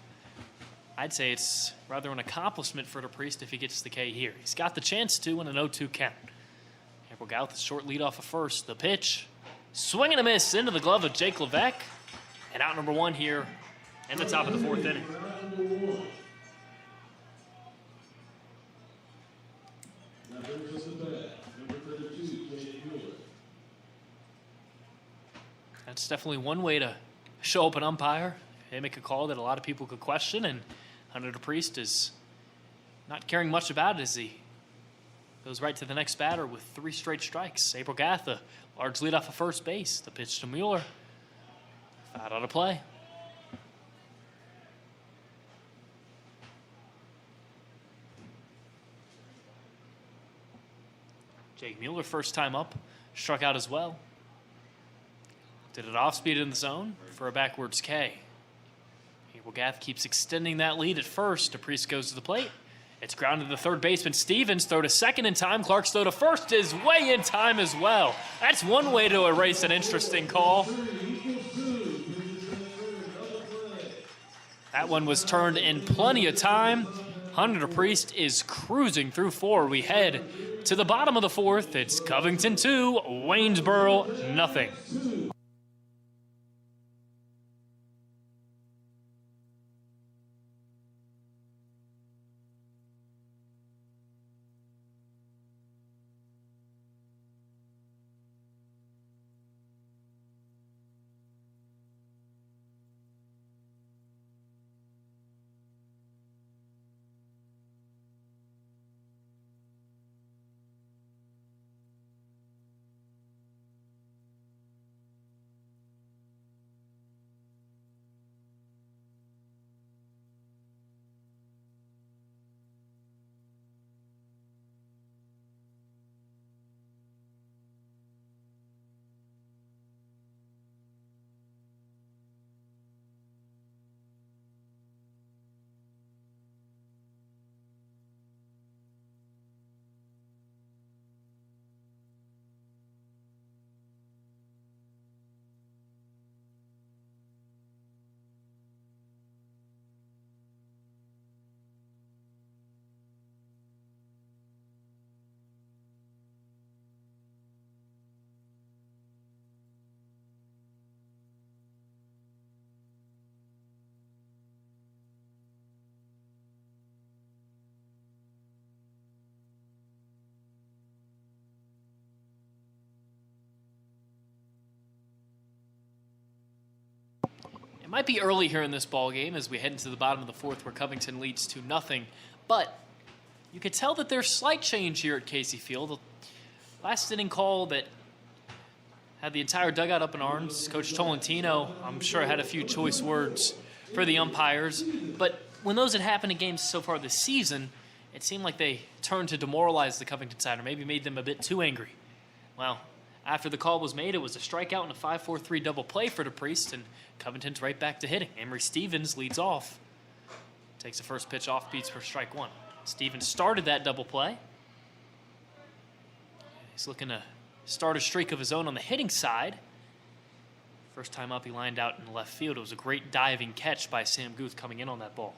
I'd say it's rather an accomplishment for DePriest if he gets the K here. He's got the chance to in an 0-2 count. April Gath with a short lead off of first. The pitch, swing and a miss into the glove of Jake Levesque. And out number 1 here in the top of the 4th inning. That's definitely one way to show up an umpire. They make a call that a lot of people could question, and Hunter DePriest is not caring much about it as he goes right to the next batter with 3 straight strikes. April Gath, a large lead off of first base. The pitch to Mueller. Out of play. Jake Mueller, first time up, struck out as well. Did it off speed in the zone for a backwards K. April Gath keeps extending that lead at first. DePriest goes to the plate. It's grounded to the third baseman. Stevens throw to second in time. Clark's throw to first is way in time as well. That's one way to erase an interesting call. That one was turned in plenty of time. Hunter DePriest is cruising through 4. We head to the bottom of the 4th. It's Covington 2, Waynesboro nothing. might be early here in this ball game as we head into the bottom of the fourth where Covington leads 2-0, but you could tell that there's slight change here at Casey Field. The last inning call that had the entire dugout up in arms. Coach Tolentino, I'm sure, had a few choice words for the umpires, but when those had happened in games so far this season, it seemed like they turned to demoralize the Covington side or maybe made them a bit too angry. Well, after the call was made, it was a strikeout and a 5-4-3 double play for DePriest, and Covington's right back to hitting. Emery Stevens leads off. Takes the first pitch off, beats for strike one. Stevens started that double play. He's looking to start a streak of his own on the hitting side. First time up, he lined out in left field. It was a great diving catch by Sam Guth coming in on that ball.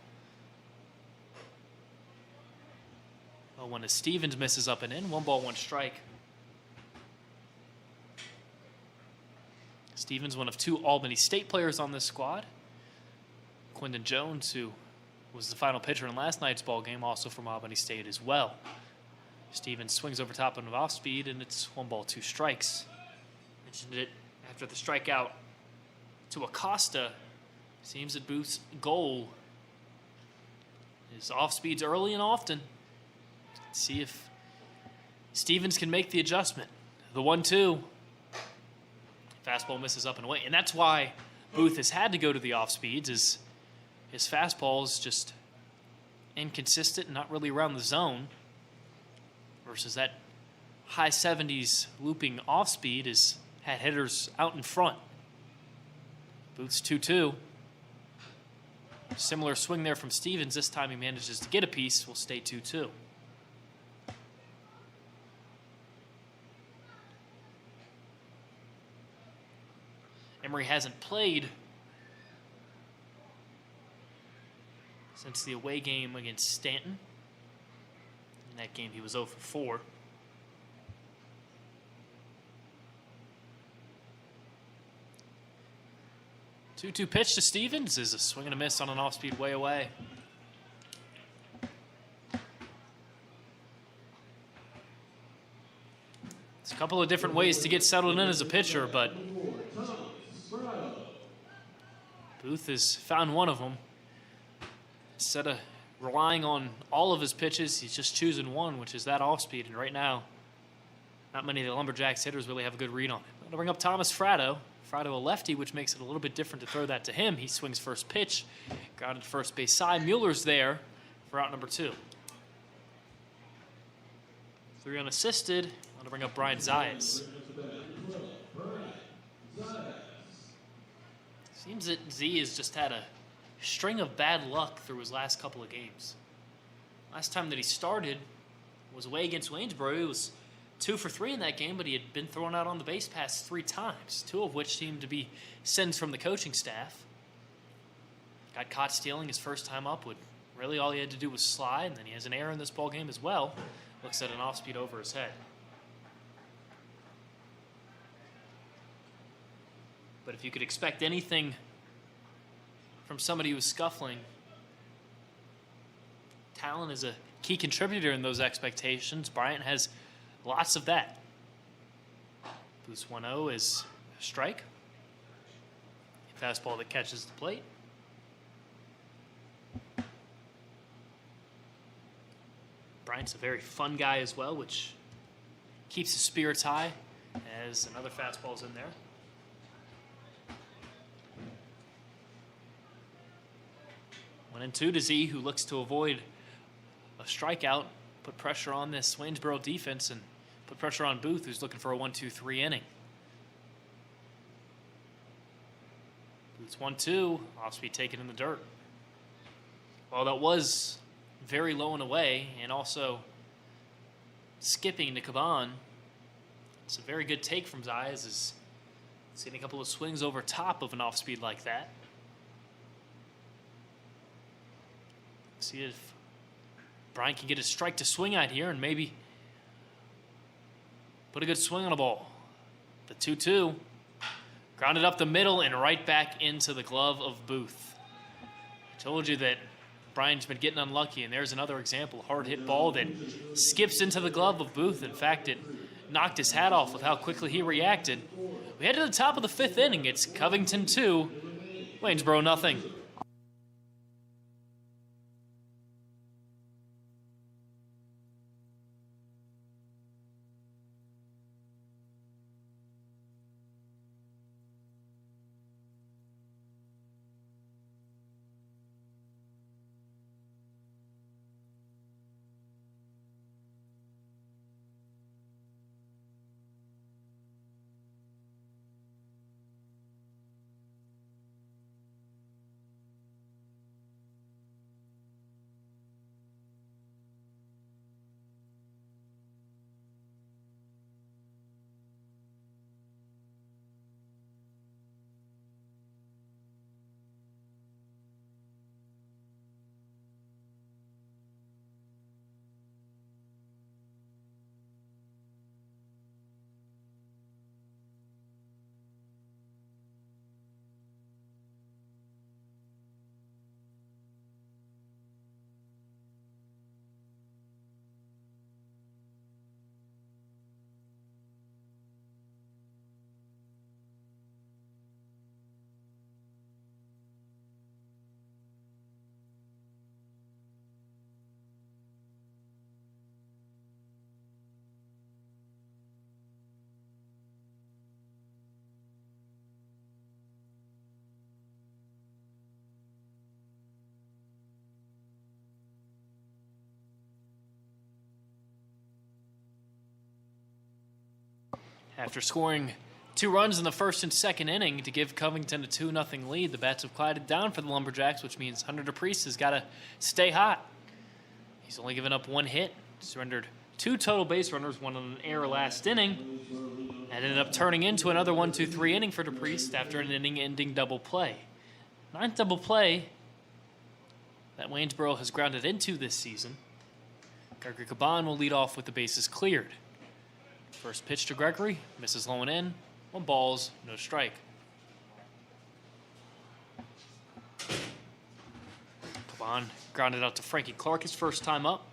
Well, when Stevens misses up and in, 1-1 strike. Stevens, one of 2 Albany State players on this squad. Quindon Jones, who was the final pitcher in last night's ball game, also from Albany State as well. Stevens swings over top of an off speed, and it's 1-2 strikes. Mentioned it after the strikeout to Acosta. Seems that Booth's goal is off speeds early and often. Let's see if Stevens can make the adjustment. The 1-2. Fastball misses up and away. And that's why Booth has had to go to the off speeds, is his fastball is just inconsistent and not really around the zone, versus that high 70s looping off speed has had hitters out in front. Booth's 2-2. Similar swing there from Stevens. This time he manages to get a piece. Will stay 2-2. Emery hasn't played since the away game against Stanton. In that game, he was 0 for 4. Two pitch to Stevens is a swing and a miss on an off-speed way away. It's a couple of different ways to get settled in as a pitcher, but Booth has found one of them. Instead of relying on all of his pitches, he's just choosing one, which is that off-speed. And right now, not many of the Lumberjacks hitters really have a good read on it. I'm going to bring up Thomas Fratto. Fratto a lefty, which makes it a little bit different to throw that to him. He swings first pitch, grounded to first base side. Mueller's there for out number 2. 3 unassisted. I'm going to bring up Brian Zayas. Seems that Z has just had a string of bad luck through his last couple of games. Last time that he started was away against Waynesboro. He was 2 for 3 in that game, but he had been thrown out on the base pass 3 times, 2 of which seemed to be sends from the coaching staff. Got caught stealing his first time up. Really all he had to do was slide, and then he has an error in this ball game as well. Looks at an off-speed over his head. But if you could expect anything from somebody who's scuffling, talent is a key contributor in those expectations. Bryant has lots of that. Booth's 1-0 is a strike. Fastball that catches the plate. Bryant's a very fun guy as well, which keeps his spirits high as another fastball's in there. 1-2 to Z, who looks to avoid a strikeout, put pressure on this Waynesboro defense, and put pressure on Booth, who's looking for a 1-2-3 inning. Booth's 1-2, off-speed taken in the dirt. Well, that was very low and away, and also skipping to Caban. It's a very good take from Zayas, is seeing a couple of swings over top of an off-speed like that. See if Brian can get a strike to swing at here and maybe put a good swing on a ball. The 2-2, grounded up the middle and right back into the glove of Booth. I told you that Brian's been getting unlucky, and there's another example. Hard hit ball that skips into the glove of Booth. In fact, it knocked his hat off with how quickly he reacted. We head to the top of the 5th inning. It's Covington 2, Waynesboro, nothing. After scoring 2 runs in the first and second inning to give Covington a 2-0 lead, the bats have quieted down for the Lumberjacks, which means Hunter DePriest has got to stay hot. He's only given up 1 hit, surrendered 2 total base runners, 1 on an error last inning, and ended up turning into another 1-2-3 inning for DePriest after an inning-ending double play. 9th double play that Waynesboro has grounded into this season. Gregory Caban will lead off with the bases cleared. First pitch to Gregory, misses low and in, 1 balls, no strike. Caban grounded out to Frankie Clark his first time up.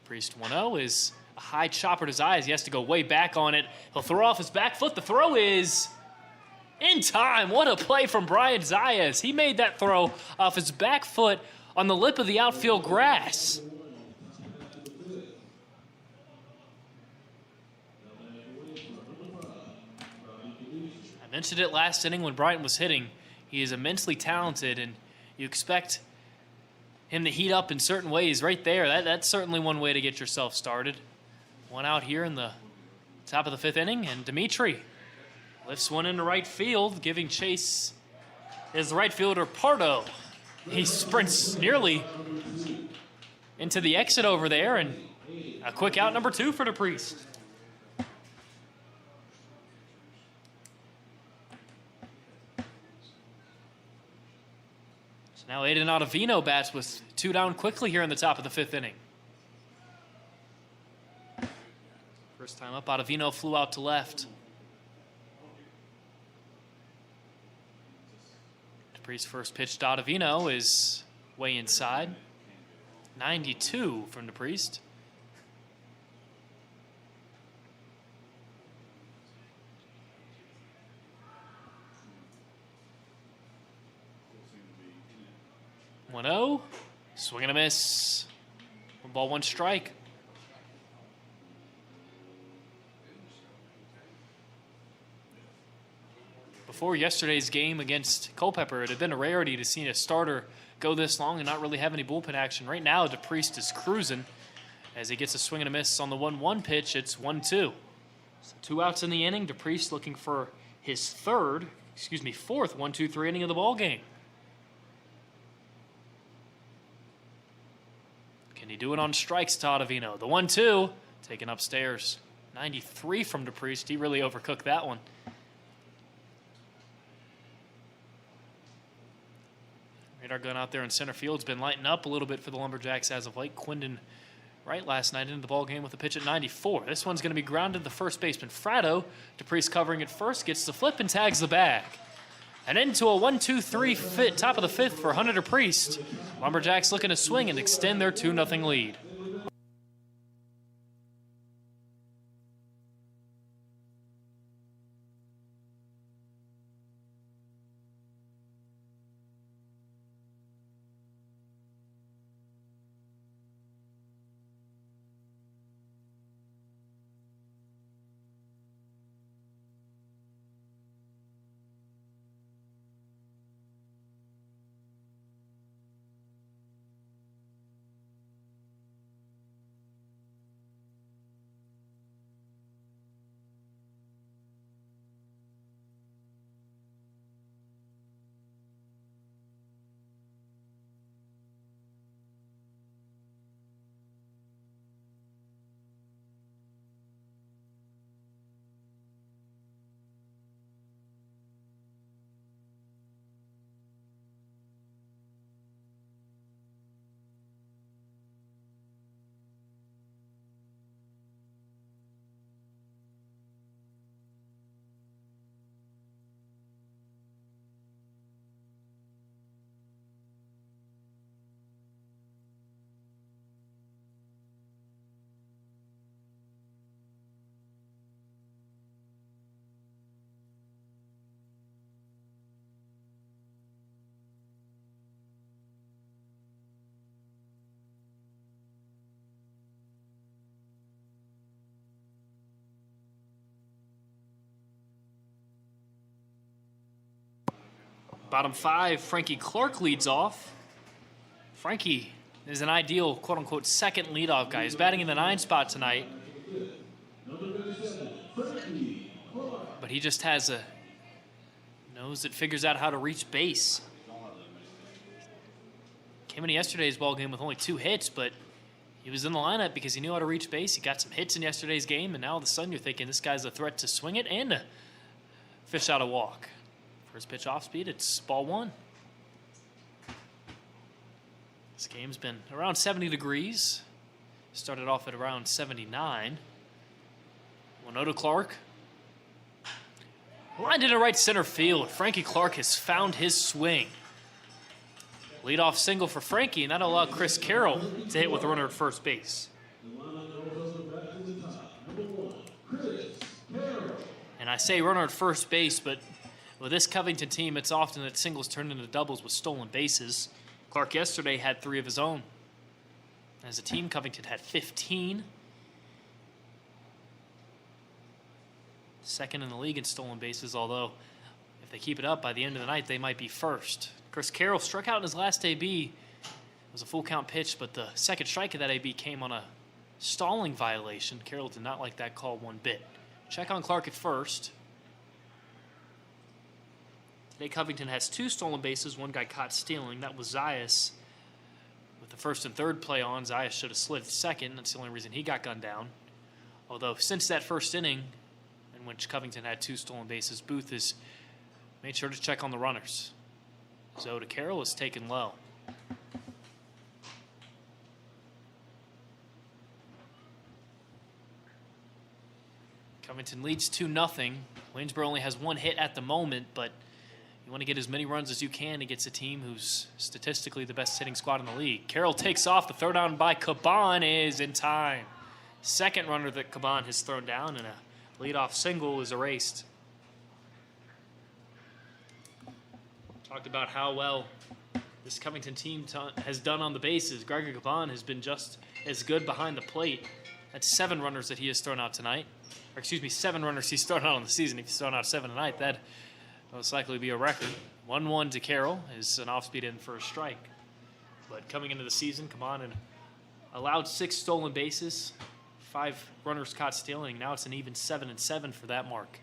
DePriest 1-0 is a high chopper to his eyes. He has to go way back on it. He'll throw off his back foot. The throw is in time. What a play from Brian Zayas. He made that throw off his back foot on the lip of the outfield grass. I mentioned it last inning when Brighton was hitting. He is immensely talented, and you expect him to heat up in certain ways right there. That's certainly one way to get yourself started. 1 out here in the top of the 5th inning, and Dimitri lifts 1 into right field, giving chase is the right fielder Pardo. He sprints nearly into the exit over there, and a quick out number 2 for DePriest. Now Aiden Ottavino bats with 2 down quickly here in the top of the 5th inning. First time up, Ottavino flew out to left. DePriest's first pitch to Ottavino is way inside. 92 from DePriest. One-0, swing and a miss. 1 ball, 1 strike. Before yesterday's game against Culpeper, it had been a rarity to see a starter go this long and not really have any bullpen action. Right now, DePriest is cruising as he gets a swing and a miss on the 1-1 pitch. It's 1-2. So 2 outs in the inning. DePriest looking for his fourth 1-2-3 inning of the ball game. Can he do it on strikes to Ottavino? The 1-2, taken upstairs. 93 from DePriest. He really overcooked that one. Radar gun out there in center field's been lighting up a little bit for the Lumberjacks as of late. Quindon Wright last night into the ball game with a pitch at 94. This one's going to be grounded to first baseman Fratto. DePriest covering at first, gets the flip and tags the bag. And into a 1-2-3 top of the 5th for Hunter DePriest. Lumberjacks looking to swing and extend their 2-0 lead. Bottom 5, Frankie Clark leads off. Frankie is an ideal, quote-unquote, second leadoff guy. He's batting in the 9 spot tonight. But he just has a nose that figures out how to reach base. Came into yesterday's ball game with only 2 hits, but he was in the lineup because he knew how to reach base. He got some hits in yesterday's game, and now all of a sudden you're thinking this guy's a threat to swing it and to fish out a walk. First pitch off speed, it's ball 1. This game's been around 70 degrees. Started off at around 79. 1-0 to Clark. Lined into right center field. Frankie Clark has found his swing. Leadoff single for Frankie, and that'll allow Chris Carroll to hit with a runner at first base. And I say runner at first base, but with this Covington team, it's often that singles turn into doubles with stolen bases. Clark yesterday had 3 of his own. As a team, Covington had 15. Second in the league in stolen bases, although if they keep it up by the end of the night, they might be first. Chris Carroll struck out in his last AB. It was a full count pitch, but the second strike of that AB came on a stalling violation. Carroll did not like that call one bit. Check on Clark at first. Today, Covington has 2 stolen bases. One guy caught stealing. That was Zayas. With the first and third play on, Zayas should have slid second. That's the only reason he got gunned down. Although, since that first inning, in which Covington had 2 stolen bases, Booth has made sure to check on the runners. So to Carroll is taken low. Covington leads 2-0. Waynesboro only has 1 hit at the moment, but you want to get as many runs as you can against a team who's statistically the best hitting squad in the league. Carroll takes off. The throw down by Caban is in time. Second runner that Caban has thrown down, and a leadoff single is erased. Talked about how well this Covington team has done on the bases. Gregor Caban has been just as good behind the plate. That's 7 runners that he has thrown out tonight. Or excuse me, 7 runners he's thrown out on the season. If he's thrown out 7 tonight, that most likely be a record. 1-1 to Carroll is an off-speed in for a strike. But coming into the season, Caban had allowed 6 stolen bases, 5 runners caught stealing. Now it's an even 7-7 for that mark.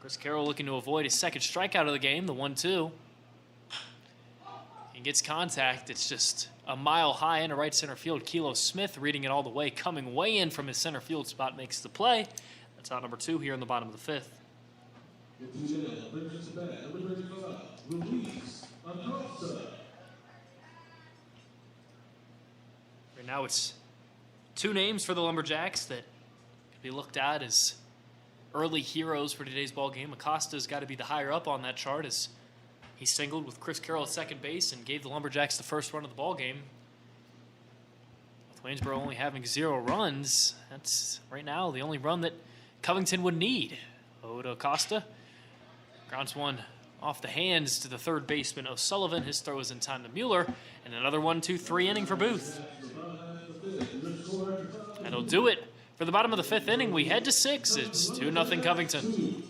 Chris Carroll looking to avoid his second strikeout of the game, the 1-2. He gets contact. It's just a mile high into right center field. Kilo Smith reading it all the way, coming way in from his center field spot, makes the play. That's out number 2 here in the bottom of the 5th. Right now it's 2 names for the Lumberjacks that could be looked at as early heroes for today's ball game. Acosta's got to be the higher up on that chart as he singled with Chris Carroll at second base and gave the Lumberjacks the first run of the ball game. With Waynesboro only having 0 runs, that's right now the only run that Covington would need. To Acosta. Grounds one off the hands to the third baseman O'Sullivan. His throw is in time to Mueller. And another 1-2-3 inning for Booth. That'll do it. For the bottom of the 5th inning, we head to 6. It's 2-0 Covington.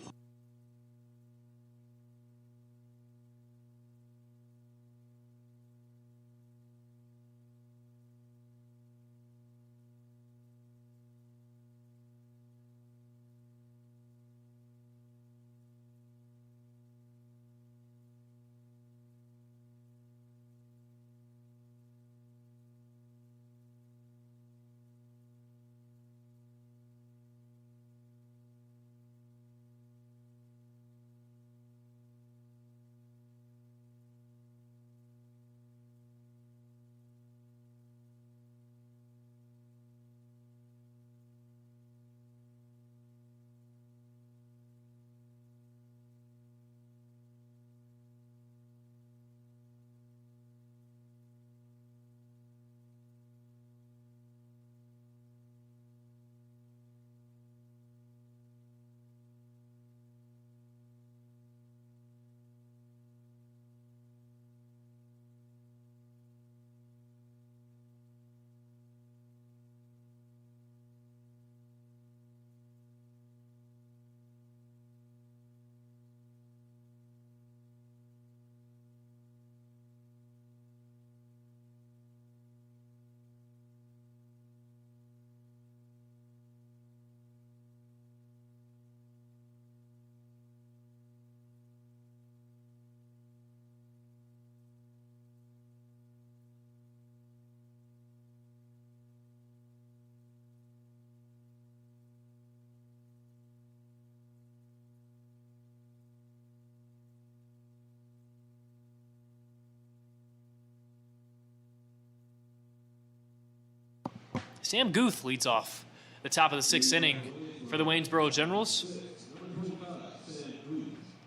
Sam Guth leads off the top of the 6th inning for the Waynesboro Generals.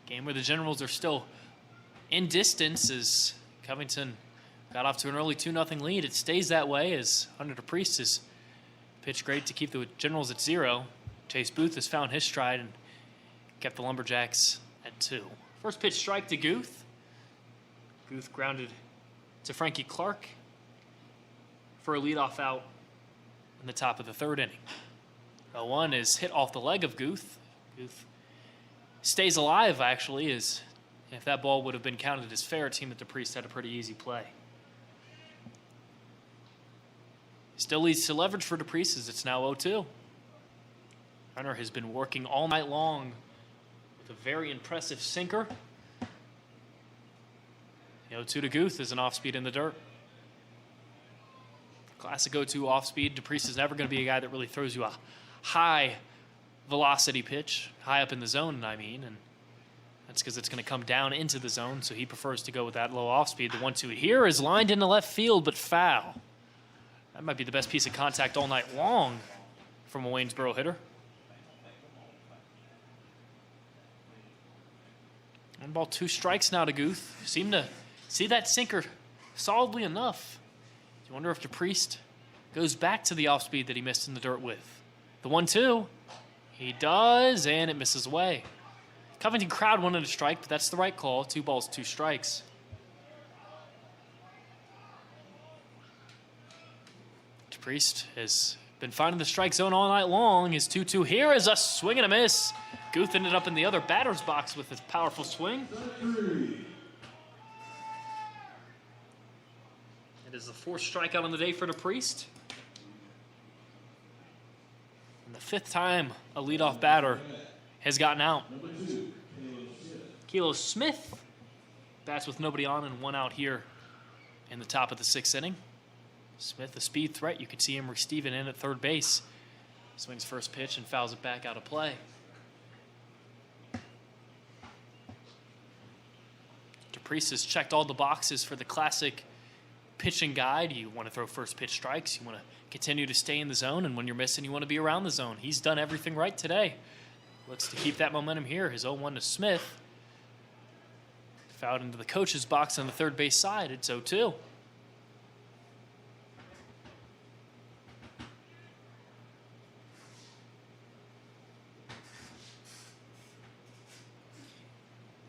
Game where the Generals are still in distance as Covington got off to an early 2-0 lead. It stays that way as Hunter DePriest has pitched great to keep the Generals at 0. Chase Booth has found his stride and kept the Lumberjacks at 2. First pitch strike to Guth. Guth grounded to Frankie Clark for a leadoff out in the top of the 3rd inning. 0-1 is hit off the leg of Guth. Guth stays alive, actually, as if that ball would have been counted as fair, it seemed that DePriest had a pretty easy play. Still leads to leverage for DePriest as it's now 0-2. Hunter has been working all night long with a very impressive sinker. The 0-2 to Guth is an off-speed in the dirt. Classic 0-2 off-speed. DePriest is never going to be a guy that really throws you a high velocity pitch, high up in the zone, I mean, and that's because it's going to come down into the zone, so he prefers to go with that low off-speed. The 1-2 here is lined into left field, but foul. That might be the best piece of contact all night long from a Waynesboro hitter. 1 ball, 2 strikes now to Guth. Seem to see that sinker solidly enough. You wonder if DePriest goes back to the off-speed that he missed in the dirt with. The 1-2, he does, and it misses away. Covington crowd wanted a strike, but that's the right call. 2 balls, 2 strikes. DePriest has been finding the strike zone all night long. His 2-2 here is a swing and a miss. Guth ended up in the other batter's box with his powerful swing. It is the 4th strikeout on the day for DePriest. And the 5th time a leadoff batter has gotten out. Kilo Smith bats with nobody on and 1 out here in the top of the 6th inning. Smith, a speed threat. You could see him receiving in at 3rd base. Swings first pitch and fouls it back out of play. DePriest has checked all the boxes for the classic pitching guide. You want to throw first pitch strikes. You want to continue to stay in the zone. And when you're missing, you want to be around the zone. He's done everything right today. Looks to keep that momentum here. His 0-1 to Smith. Fouled into the coach's box on the 3rd base side. It's 0-2.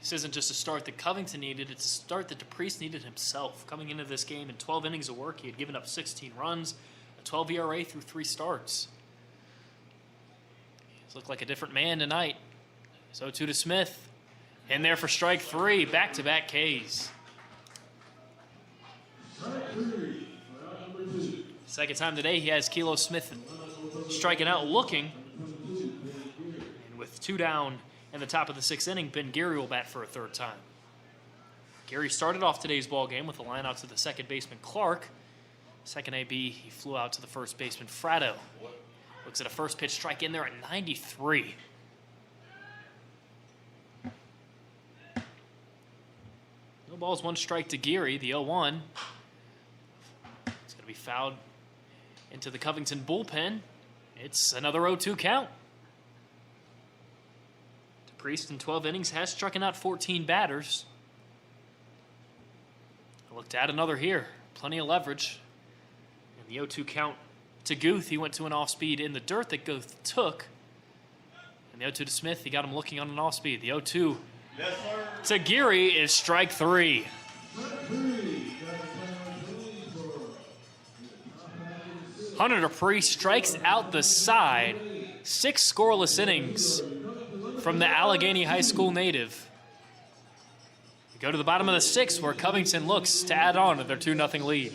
This isn't just a start that Covington needed, it's a start that DePriest needed himself. Coming into this game in 12 innings of work, he had given up 16 runs, a 12 ERA through 3 starts. He's looked like a different man tonight. So 0-2 to Smith. In there for strike 3, back-to-back Ks. Second time today he has Kilo Smith striking out looking. And with 2 down in the top of the 6th inning, Ben Geary will bat for a 3rd time. Geary started off today's ball game with a line out to the 2nd baseman Clark. Second AB, he flew out to the 1st baseman Fratto. Looks at a first pitch strike in there at 93. No balls, 1 strike to Geary, the 0-1. It's going to be fouled into the Covington bullpen. It's another 0-2 count. DePriest in 12 innings has struck out 14 batters. I look to add another here. Plenty of leverage. And the 0-2 count to Guth. He went to an off-speed in the dirt that Guth took. And the 0-2 to Smith, he got him looking on an off-speed. The 0-2 to Geary is strike 3. Hunter DePriest strikes out the side. 6 scoreless innings from the Allegheny High School native. We go to the bottom of the 6th where Covington looks to add on to their 2-0 lead.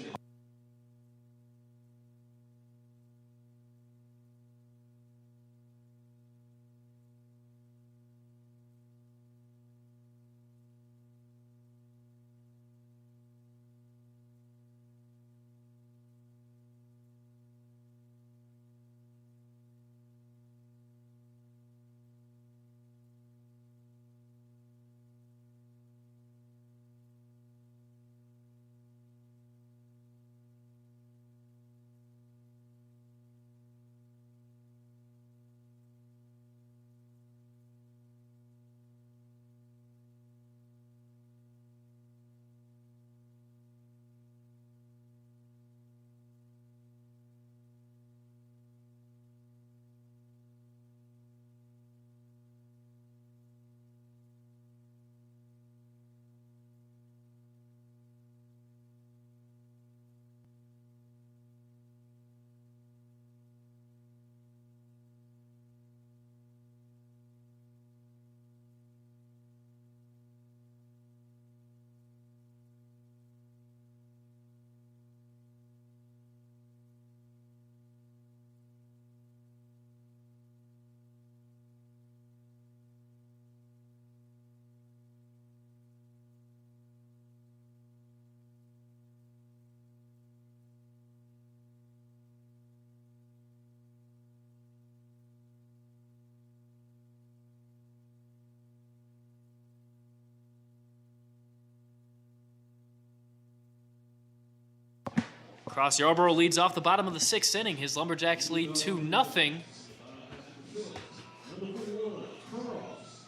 Cross Yarborough leads off the bottom of the 6th inning. His Lumberjacks lead 2-0.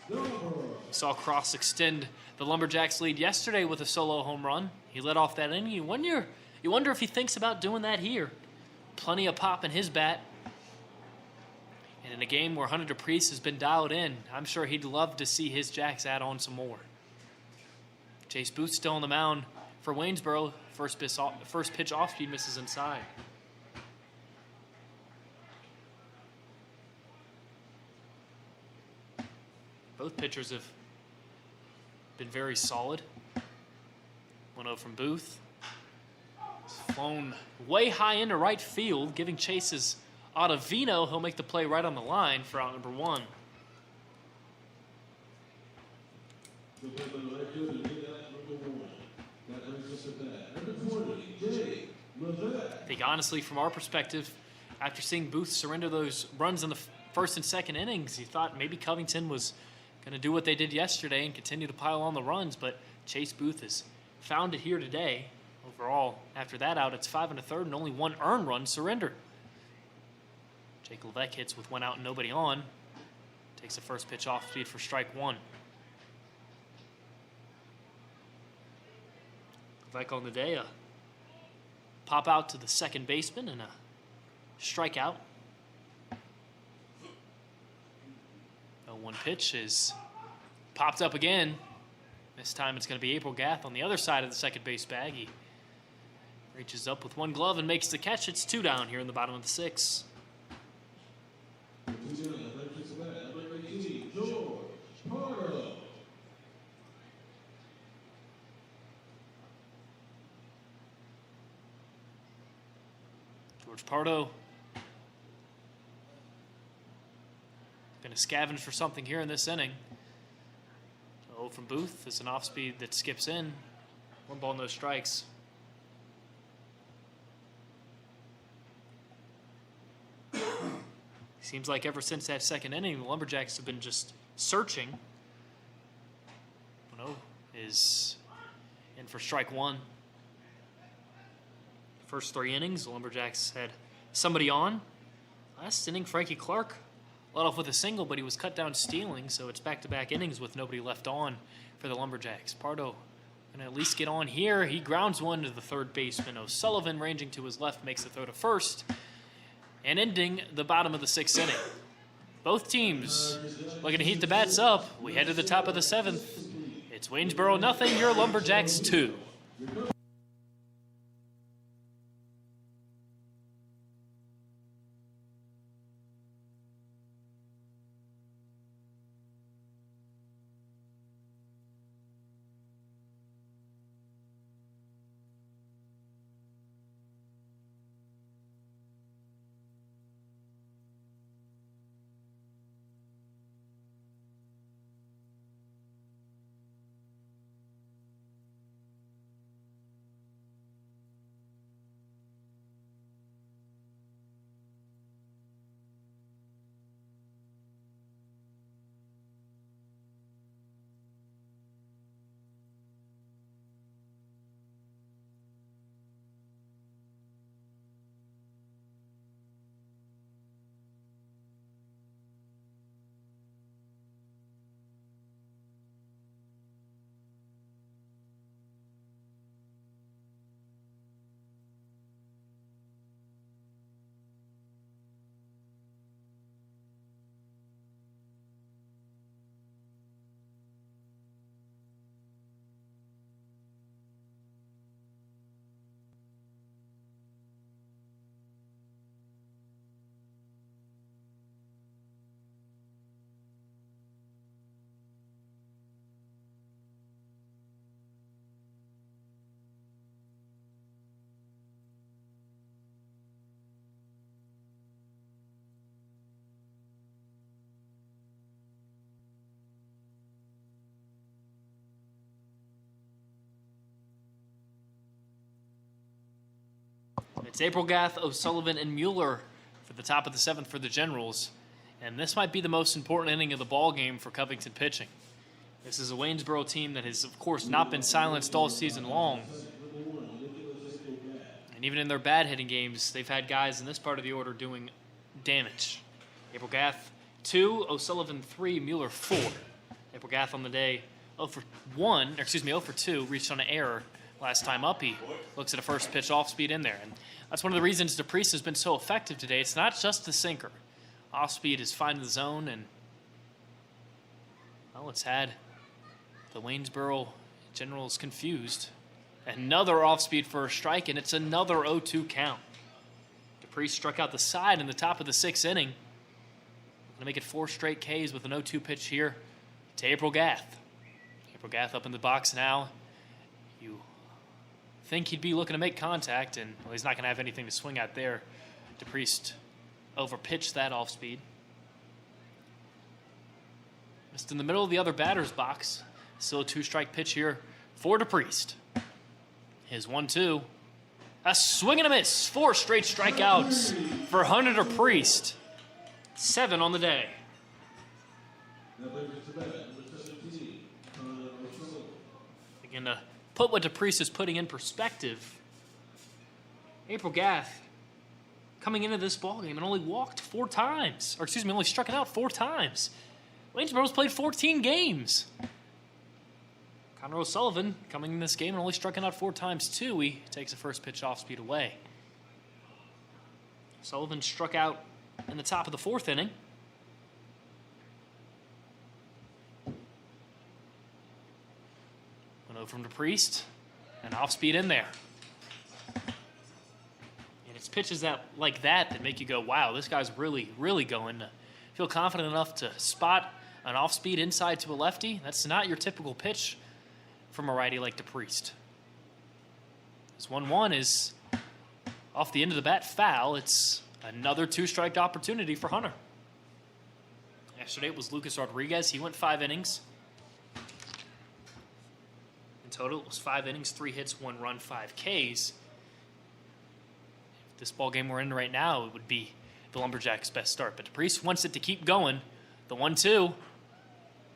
We saw Cross extend the Lumberjacks lead yesterday with a solo home run. He led off that inning. You wonder if he thinks about doing that here. Plenty of pop in his bat. And in a game where Hunter DePriest has been dialed in, I'm sure he'd love to see his Jacks add on some more. Chase Booth still on the mound for Waynesboro. First pitch off speed misses inside. Both pitchers have been very solid. 1-0 from Booth. It's flown way high into right field, giving Chase's Ottavino. He'll make the play right on the line for out number 1. I think honestly, from our perspective, after seeing Booth surrender those runs in the first and second innings, you thought maybe Covington was going to do what they did yesterday and continue to pile on the runs, but Chase Booth has found it here today. Overall, after that out, it's 5 1/3 and only 1 earned run surrendered. Jake Levesque hits with 1 out and nobody on. Takes the first pitch off speed for strike 1. Levesque on the day, a pop out to the second baseman and a strikeout. 0-1 pitch is popped up again. This time it's going to be April Gath on the other side of the second base bag. He reaches up with 1 glove and makes the catch. It's 2 down here in the bottom of the 6th. George Pardo going to scavenge for something here in this inning. 0 from Booth is an off-speed that skips in. 1 ball, no strikes. Seems like ever since that second inning, the Lumberjacks have been just searching. 1-0 is in for strike 1. First 3 innings, the Lumberjacks had somebody on. Last inning, Frankie Clark led off with a single, but he was cut down stealing, so it's back-to-back innings with nobody left on for the Lumberjacks. Pardo going to at least get on here. He grounds one to the third baseman. O'Sullivan, ranging to his left, makes the throw to first, and ending the bottom of the 6th inning. Both teams looking to heat the bats up. We head to the top of the 7th. It's Waynesboro 0, your Lumberjacks 2. It's April Gath, O'Sullivan, and Mueller for the top of the 7th for the Generals. And this might be the most important inning of the ball game for Covington pitching. This is a Waynesboro team that has, of course, not been silenced all season long. And even in their bad hitting games, they've had guys in this part of the order doing damage. April Gath 2, O'Sullivan 3, Mueller 4. April Gath on the day 0 for 2, reached on an error last time up. He looks at a first pitch off speed in there. And that's one of the reasons DePriest has been so effective today. It's not just the sinker. Off speed is finding the zone, and well, it's had the Waynesboro Generals confused. Another off speed for a strike, and it's another 0-2 count. DePriest struck out the side in the top of the 6th inning. Going to make it 4 straight Ks with an 0-2 pitch here to April Gath. April Gath up in the box now. You think he'd be looking to make contact, and well, he's not going to have anything to swing at there. DePriest overpitched that off speed. Just in the middle of the other batter's box. Still a 2-strike pitch here for DePriest. His 1-2. A swing and a miss. 4 straight strikeouts for Hunter DePriest. 7 on the day. Again, to put what DePriest is putting in perspective, April Gath coming into this ballgame and only walked 4 times. Only struck it out 4 times. Waynesboro's played 14 games. Connor O'Sullivan coming in this game and only struck it out 4 times too. He takes the first pitch off speed away. Sullivan struck out in the top of the 4th inning. Went over from DePriest, and off speed in there. And it's pitches like that make you go, wow, this guy's really, really going to feel confident enough to spot an off speed inside to a lefty. That's not your typical pitch from a righty like DePriest. This 1-1 is off the end of the bat foul. It's another 2-strike opportunity for Hunter. Yesterday it was Lucas Rodriguez. He went 5 innings. In total, it was 5 innings, 3 hits, 1 run, 5 Ks. If this ball game we're in right now, it would be the Lumberjacks' best start. But DePriest wants it to keep going. The 1-2.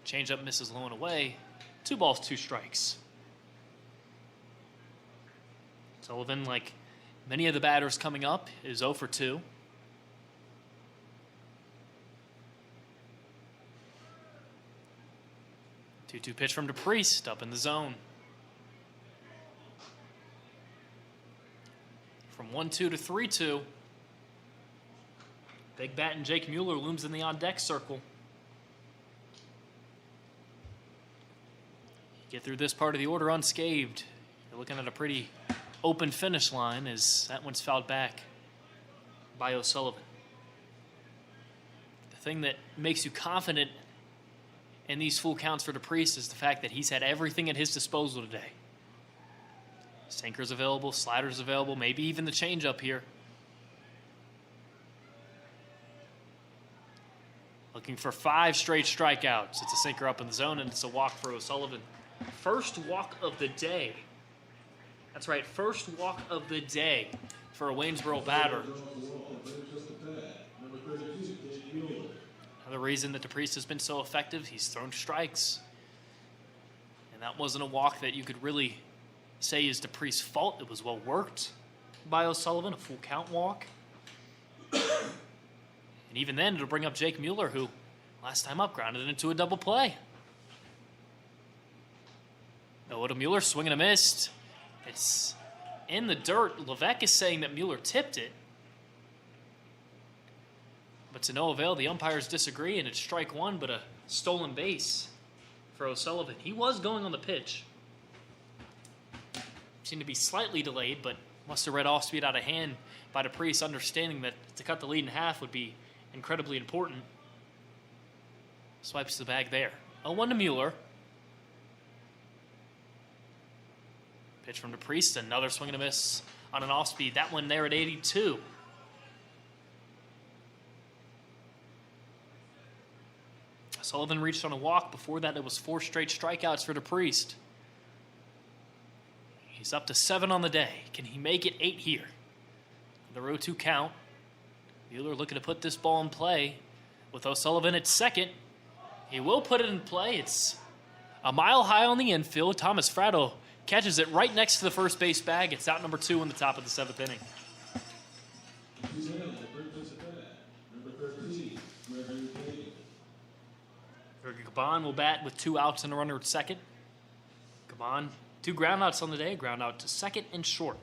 Changeup misses low and away. 2 balls, 2 strikes. Sullivan, like many of the batters coming up, is 0 for 2. Two-two pitch from DePriest up in the zone. From 1-2 to 3-2. Big bat and Jake Mueller looms in the on-deck circle. Get through this part of the order unscathed. You're looking at a pretty open finish line as that one's fouled back by O'Sullivan. The thing that makes you confident in these full counts for DePriest is the fact that he's had everything at his disposal today. Sinker's available, sliders available, maybe even the changeup here. Looking for 5 straight strikeouts. It's a sinker up in the zone, and it's a walk for O'Sullivan. First walk of the day. That's right, first walk of the day for a Waynesboro batter. Another reason that DePriest has been so effective, he's thrown strikes. And that wasn't a walk that you could really say is DePriest's fault. It was well worked by O'Sullivan, a full count walk. And even then, it'll bring up Jake Mueller, who last time up grounded into a double play. Noah Mueller swinging a miss. It's in the dirt. Levesque is saying that Mueller tipped it. But to no avail, the umpires disagree, and it's strike 1, but a stolen base for O'Sullivan. He was going on the pitch. Seemed to be slightly delayed, but must have read off speed out of hand by DePriest, understanding that to cut the lead in half would be incredibly important. Swipes the bag there. 0-1 to Mueller. Pitch from DePriest, another swing and a miss on an off speed. That one there at 82. Sullivan reached on a walk. Before that, it was 4 straight strikeouts for DePriest. He's up to 7 on the day. Can he make it 8 here? The 0-2 count. Mueller looking to put this ball in play with O'Sullivan at second. He will put it in play. It's a mile high on the infield. Thomas Fratto catches it right next to the first base bag. It's out number 2 in the top of the 7th inning. Caban will bat with 2 outs and a runner at second. Caban, 2 groundouts on the day, ground out to second and short.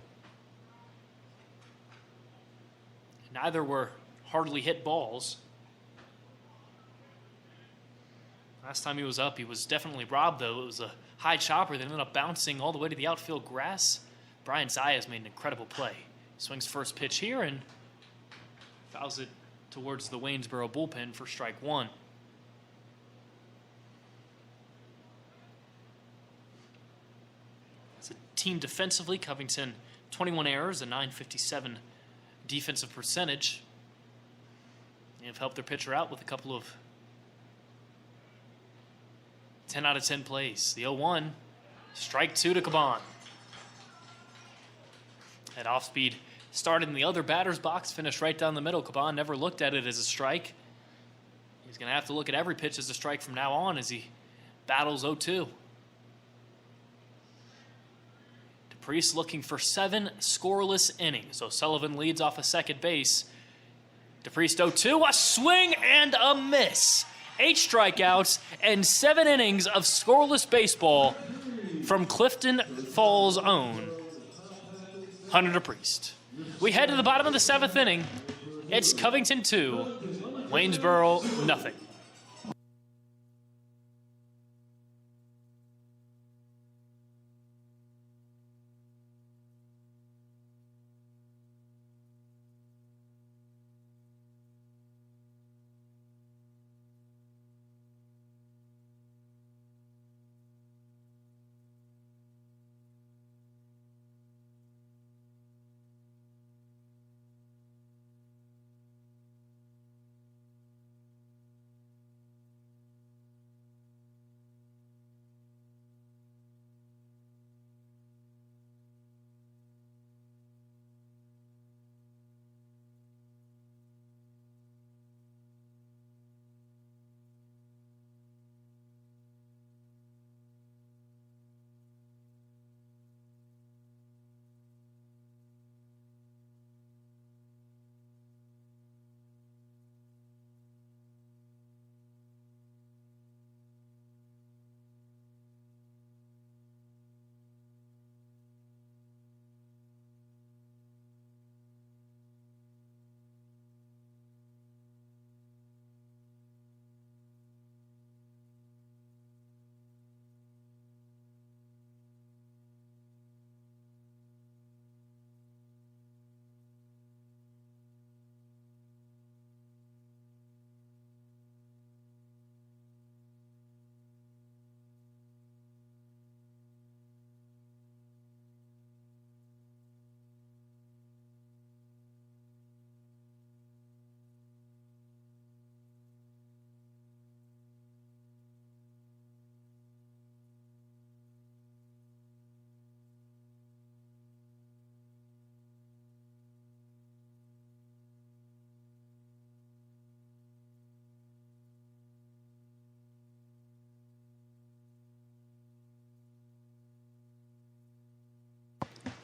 Neither were hardly hit balls. Last time he was up, he was definitely robbed, though. It was a high chopper that ended up bouncing all the way to the outfield grass. Brian Zayas made an incredible play. Swings first pitch here and fouls it towards the Waynesboro bullpen for strike 1. As a team defensively, Covington 21 errors, a .957 defensive percentage. They have helped their pitcher out with a couple of 10 out of 10 plays. The 0-1, strike 2 to Caban. That off-speed started in the other batter's box, finished right down the middle. Caban never looked at it as a strike. He's going to have to look at every pitch as a strike from now on as he battles 0-2. DePriest looking for 7 scoreless innings. O'Sullivan leads off of second base. DePriest 0-2, a swing and a miss. 8 strikeouts and 7 innings of scoreless baseball from Clifton Falls' own Hunter DePriest. We head to the bottom of the 7th inning. It's Covington 2, Waynesboro nothing.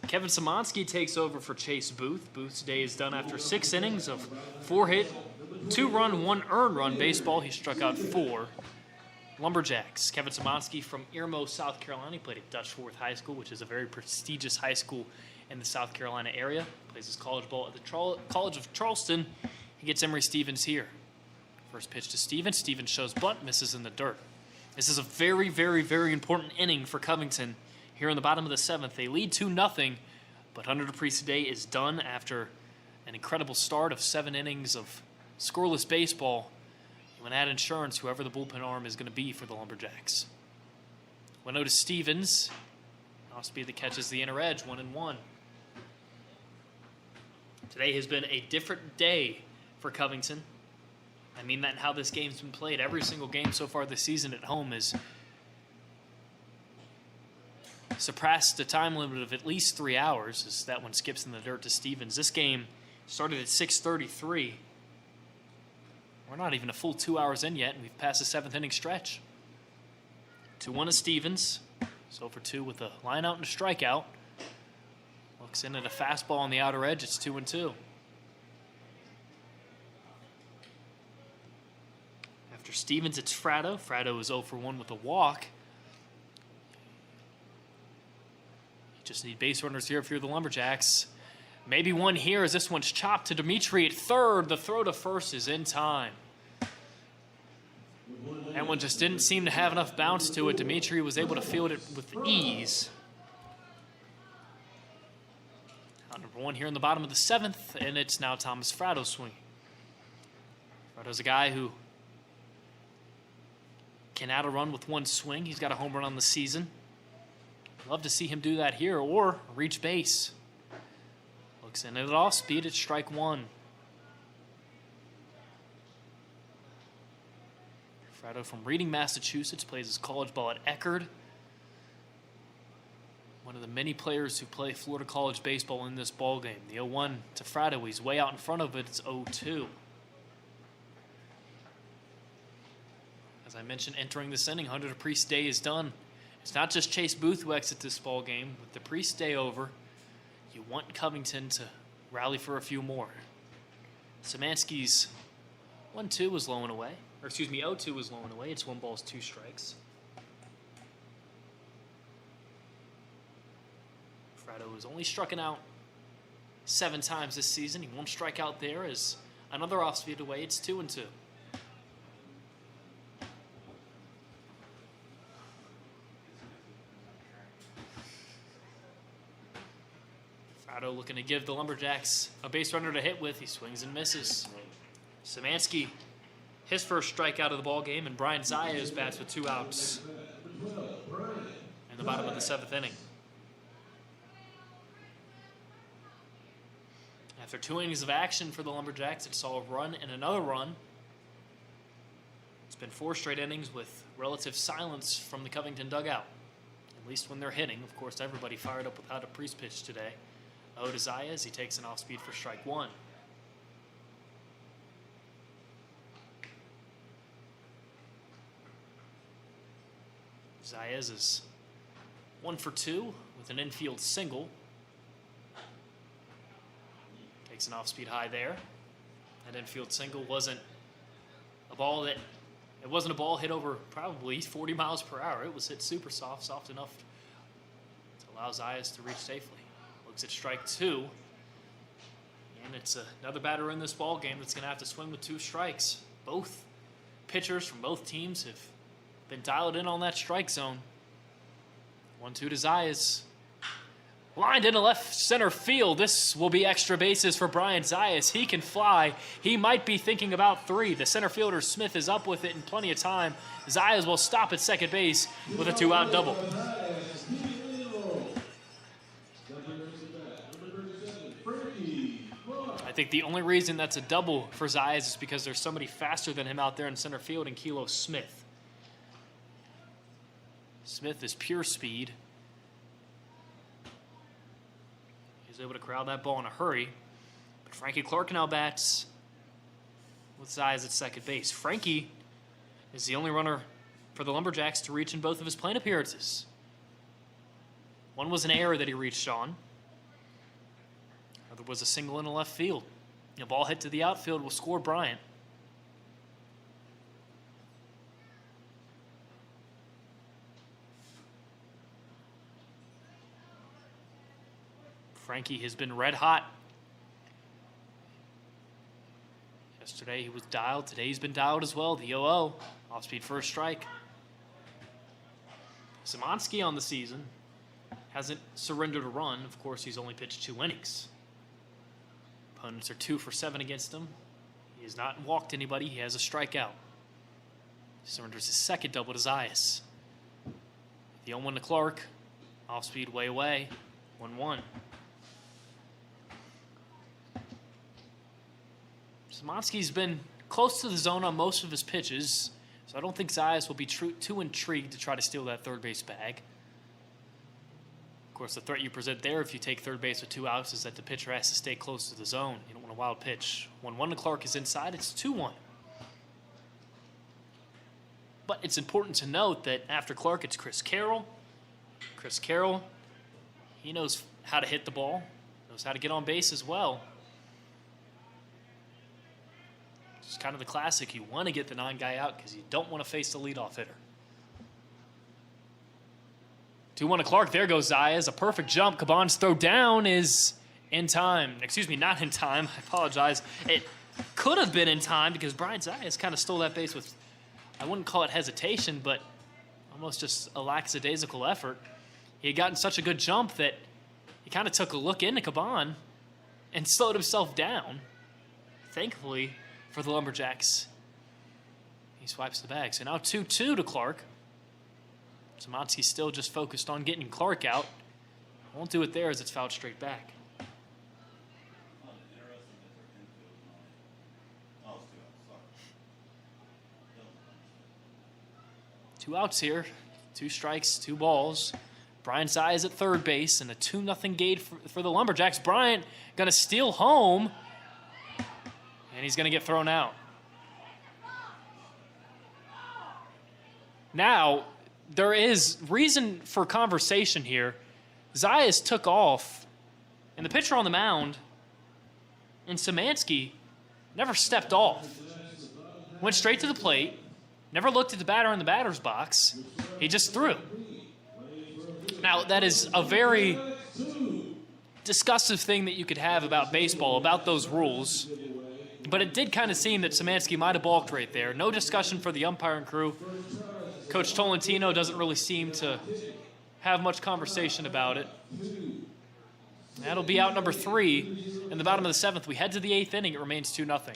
Kevin Szymanski takes over for Chase Booth. Booth's day is done after 6 innings of 4-hit, 2-run, 1 earned run baseball. He struck out 4 Lumberjacks. Kevin Szymanski from Irmo, South Carolina. He played at Dutch Forth High School, which is a very prestigious high school in the South Carolina area. Plays his college ball at the College of Charleston. He gets Emory Stevens here. First pitch to Stevens. Stevens shows bunt, misses in the dirt. This is a very, very, very important inning for Covington. Here in the bottom of the 7th, they lead 2-0, but Hunter DePriest's day is done after an incredible start of 7 innings of scoreless baseball. You want to add insurance, whoever the bullpen arm is going to be for the Lumberjacks. 1-0 to Stevens. Off-speed that catches the inner edge, 1-1. Today has been a different day for Covington. I mean that in how this game's been played. Every single game so far this season at home is surpassed the time limit of at least 3 hours, as that one skips in the dirt to Stevens. This game started at 6:33. We're not even a full 2 hours in yet, and we've passed the 7th inning stretch. 2-1 to Stevens. So for 2 with a line out and a strikeout. Looks in at a fastball on the outer edge. It's 2-2. After Stevens, it's Fratto. Fratto is 0 for 1 with a walk. You just need base runners here if you're the Lumberjacks. Maybe one here as this one's chopped to Dimitri at third. The throw to first is in time. That one just didn't seem to have enough bounce to it. Dimitri was able to field it with ease. Out number 1 here in the bottom of the 7th, and it's now Thomas Fratto swinging. Fratto's a guy who can add a run with one swing. He's got a home run on the season. Love to see him do that here or reach base. Looks in at it off speed. It's strike 1. Fratto from Reading, Massachusetts, plays his college ball at Eckerd. One of the many players who play Florida college baseball in this ball game. The 0-1 to Fratto. He's way out in front of it. It's 0-2. As I mentioned, entering this inning, Hunter DePriest's day is done. It's not just Chase Booth who exits this ball game. With DePriest's day over, you want Covington to rally for a few more. Szymanski's 1-2 was low and away. Or excuse me, 0-2 was low and away. It's 1 ball, 2 strikes. Fratto has only struck out 7 times this season. He won't strike out there as another off-speed away. It's 2-2. Fratto looking to give the Lumberjacks a base runner to hit with. He swings and misses. Szymanski, his first strikeout of the ball game, and Brian Zayas bats with 2 outs in the bottom of the 7th inning. After 2 innings of action for the Lumberjacks, it saw a run and another run. It's been 4 straight innings with relative silence from the Covington dugout, at least when they're hitting. Of course, everybody fired up without a priest pitch today. To Zayas, he takes an off-speed for strike 1. Zayas is 1 for 2 with an infield single. Takes an off-speed high there. That infield single wasn't a ball hit over probably 40 miles per hour. It was hit super soft enough to allow Zayas to reach safely. Looks at strike 2. And it's another batter in this ball game that's going to have to swing with 2 strikes. Both pitchers from both teams have been dialed in on that strike zone. 1-2 to Zayas. Lined into left center field. This will be extra bases for Brian Zayas. He can fly. He might be thinking about 3. The center fielder Smith is up with it in plenty of time. Zayas will stop at second base with a 2-out double. I think the only reason that's a double for Zayas is because there's somebody faster than him out there in center field in Kilo Smith. Smith is pure speed. He's able to corral that ball in a hurry. But Frankie Clark now bats with Zayas at second base. Frankie is the only runner for the Lumberjacks to reach in both of his plate appearances. One was an error that he reached on. There was a single in the left field. A ball hit to the outfield will score Bryant. Frankie has been red hot. Yesterday he was dialed. Today he's been dialed as well. The 0-0. Off-speed first strike. Szymanski on the season hasn't surrendered a run. Of course, he's only pitched 2 innings. Opponents are 2 for 7 against him. He has not walked anybody. He has a strikeout. He surrenders his second double to Zayas. The 0-1 to Clark. Off-speed way away. 1-1. Szymanski's been close to the zone on most of his pitches, so I don't think Zayas will be too intrigued to try to steal that third base bag. Of course, the threat you present there if you take third base with 2 outs is that the pitcher has to stay close to the zone. You don't want a wild pitch. 1-1 to Clark is inside. It's 2-1. But it's important to note that after Clark, it's Chris Carroll, Chris Carroll, he knows how to hit the ball, knows how to get on base as well. It's kind of the classic. You want to get the 9 guy out because you don't want to face the leadoff hitter. 2-1 to Clark. There goes Zayas. A perfect jump. Caban's throw down is in time. Excuse me, not in time. I apologize. It could have been in time because Brian Zayas kind of stole that base with, I wouldn't call it hesitation, but almost just a lackadaisical effort. He had gotten such a good jump that he kind of took a look into Caban and slowed himself down. Thankfully for the Lumberjacks, he swipes the bag. So now 2-2 to Clark. Szymanski's still just focused on getting Clark out. Won't do it there as it's fouled straight back. Two outs here, 2 strikes, 2 balls. Brian Zayas at third base and a 2-0 gate for the Lumberjacks. Bryant going to steal home, and he's going to get thrown out. Now, there is reason for conversation here. Zayas took off, and the pitcher on the mound, and Szymanski never stepped off. Went straight to the plate, never looked at the batter in the batter's box. He just threw. Now, that is a very discussive thing that you could have about baseball, about those rules. But it did kind of seem that Szymanski might have balked right there. No discussion for the umpiring crew. Coach Tolentino doesn't really seem to have much conversation about it. That'll be out number 3 in the bottom of the 7th. We head to the 8th inning. It remains 2-0.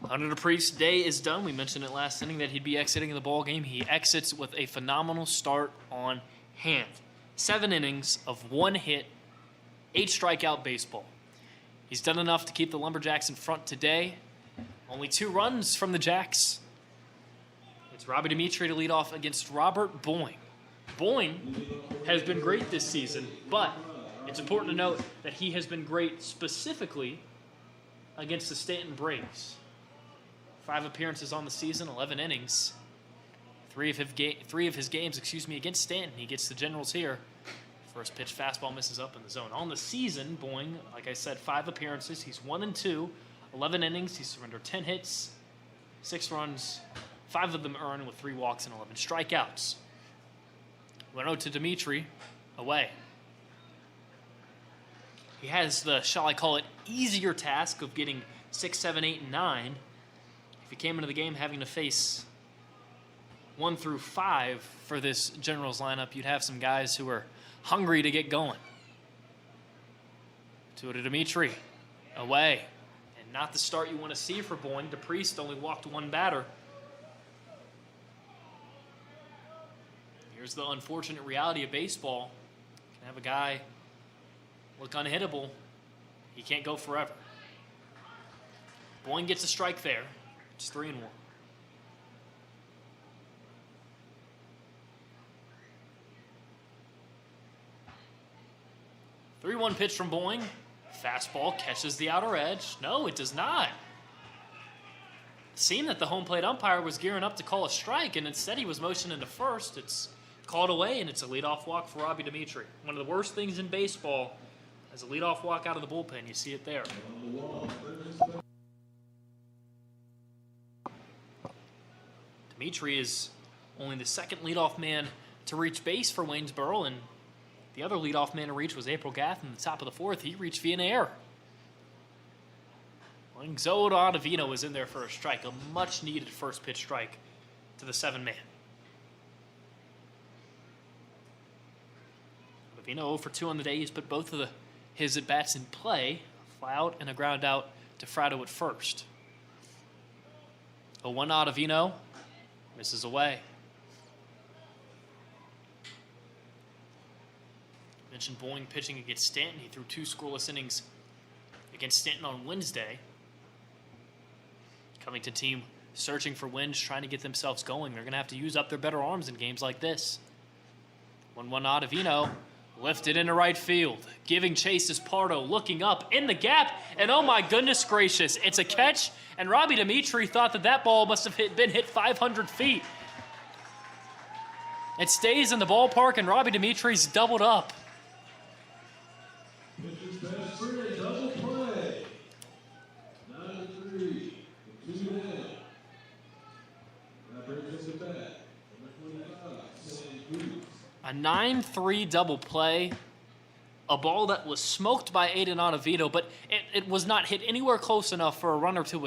Hunter Dupree's day is done. We mentioned it last inning that he'd be exiting the ball game. He exits with a phenomenal start on hand. 7 innings of 1 hit, 8 strikeout baseball. He's done enough to keep the Lumberjacks in front today. Only 2 runs from the Jacks. It's Robbie Dimitri to lead off against Robert Boyne. Boyne has been great this season, but it's important to note that he has been great specifically against the Stanton Braves. 5 appearances on the season, 11 innings. 3 of his games, against Stanton. He gets the Generals here. First pitch fastball misses up in the zone. On the season, Boyne, like I said, 5 appearances. He's 1-2, 11 innings. He's surrendered 10 hits, 6 runs, 5 of them earned with 3 walks and 11 strikeouts. 1-0 to Dimitri, away. He has the, shall I call it, easier task of getting 6, 7, 8, and 9. If he came into the game having to face 1 through 5 for this Generals lineup, you'd have some guys who are hungry to get going. 2 to Dimitri, away. And not the start you want to see for Boyne. DePriest only walked 1 batter. Here's the unfortunate reality of baseball. You can have a guy look unhittable. He can't go forever. Boyne gets a strike there. It's 3-1. 3-1 pitch from Boyne. Fastball catches the outer edge. No, it does not. seemed that the home plate umpire was gearing up to call a strike, and instead he was motioning to first. It's called away, and it's a leadoff walk for Robbie Dimitri. One of the worst things in baseball is a leadoff walk out of the bullpen. You see it there. Dimitri is only the second leadoff man to reach base for Waynesboro, and the other leadoff man to reach was April Gath in the top of the fourth. He reached via an error. Zoe Ottavino was in there for a strike, a much-needed first-pitch strike to the 7-man. Ottavino 0 for 2 on the day. He's put both of his at-bats in play. A fly out and a ground out to Fratto at first. 0-1 Ottavino misses away. Mentioned Boeing pitching against Stanton. He threw 2 scoreless innings against Stanton on Wednesday. Covington team searching for wins, trying to get themselves going. They're going to have to use up their better arms in games like this. 1-1 Ottavino lifted into right field. Giving chase is Pardo, looking up in the gap, and oh my goodness gracious, it's a catch, and Robbie Dimitri thought that ball must have been hit 500 feet. It stays in the ballpark, and Robbie Dimitri's doubled up. A 9-3 double play, a ball that was smoked by Aiden Ottavino, but it was not hit anywhere close enough for a runner to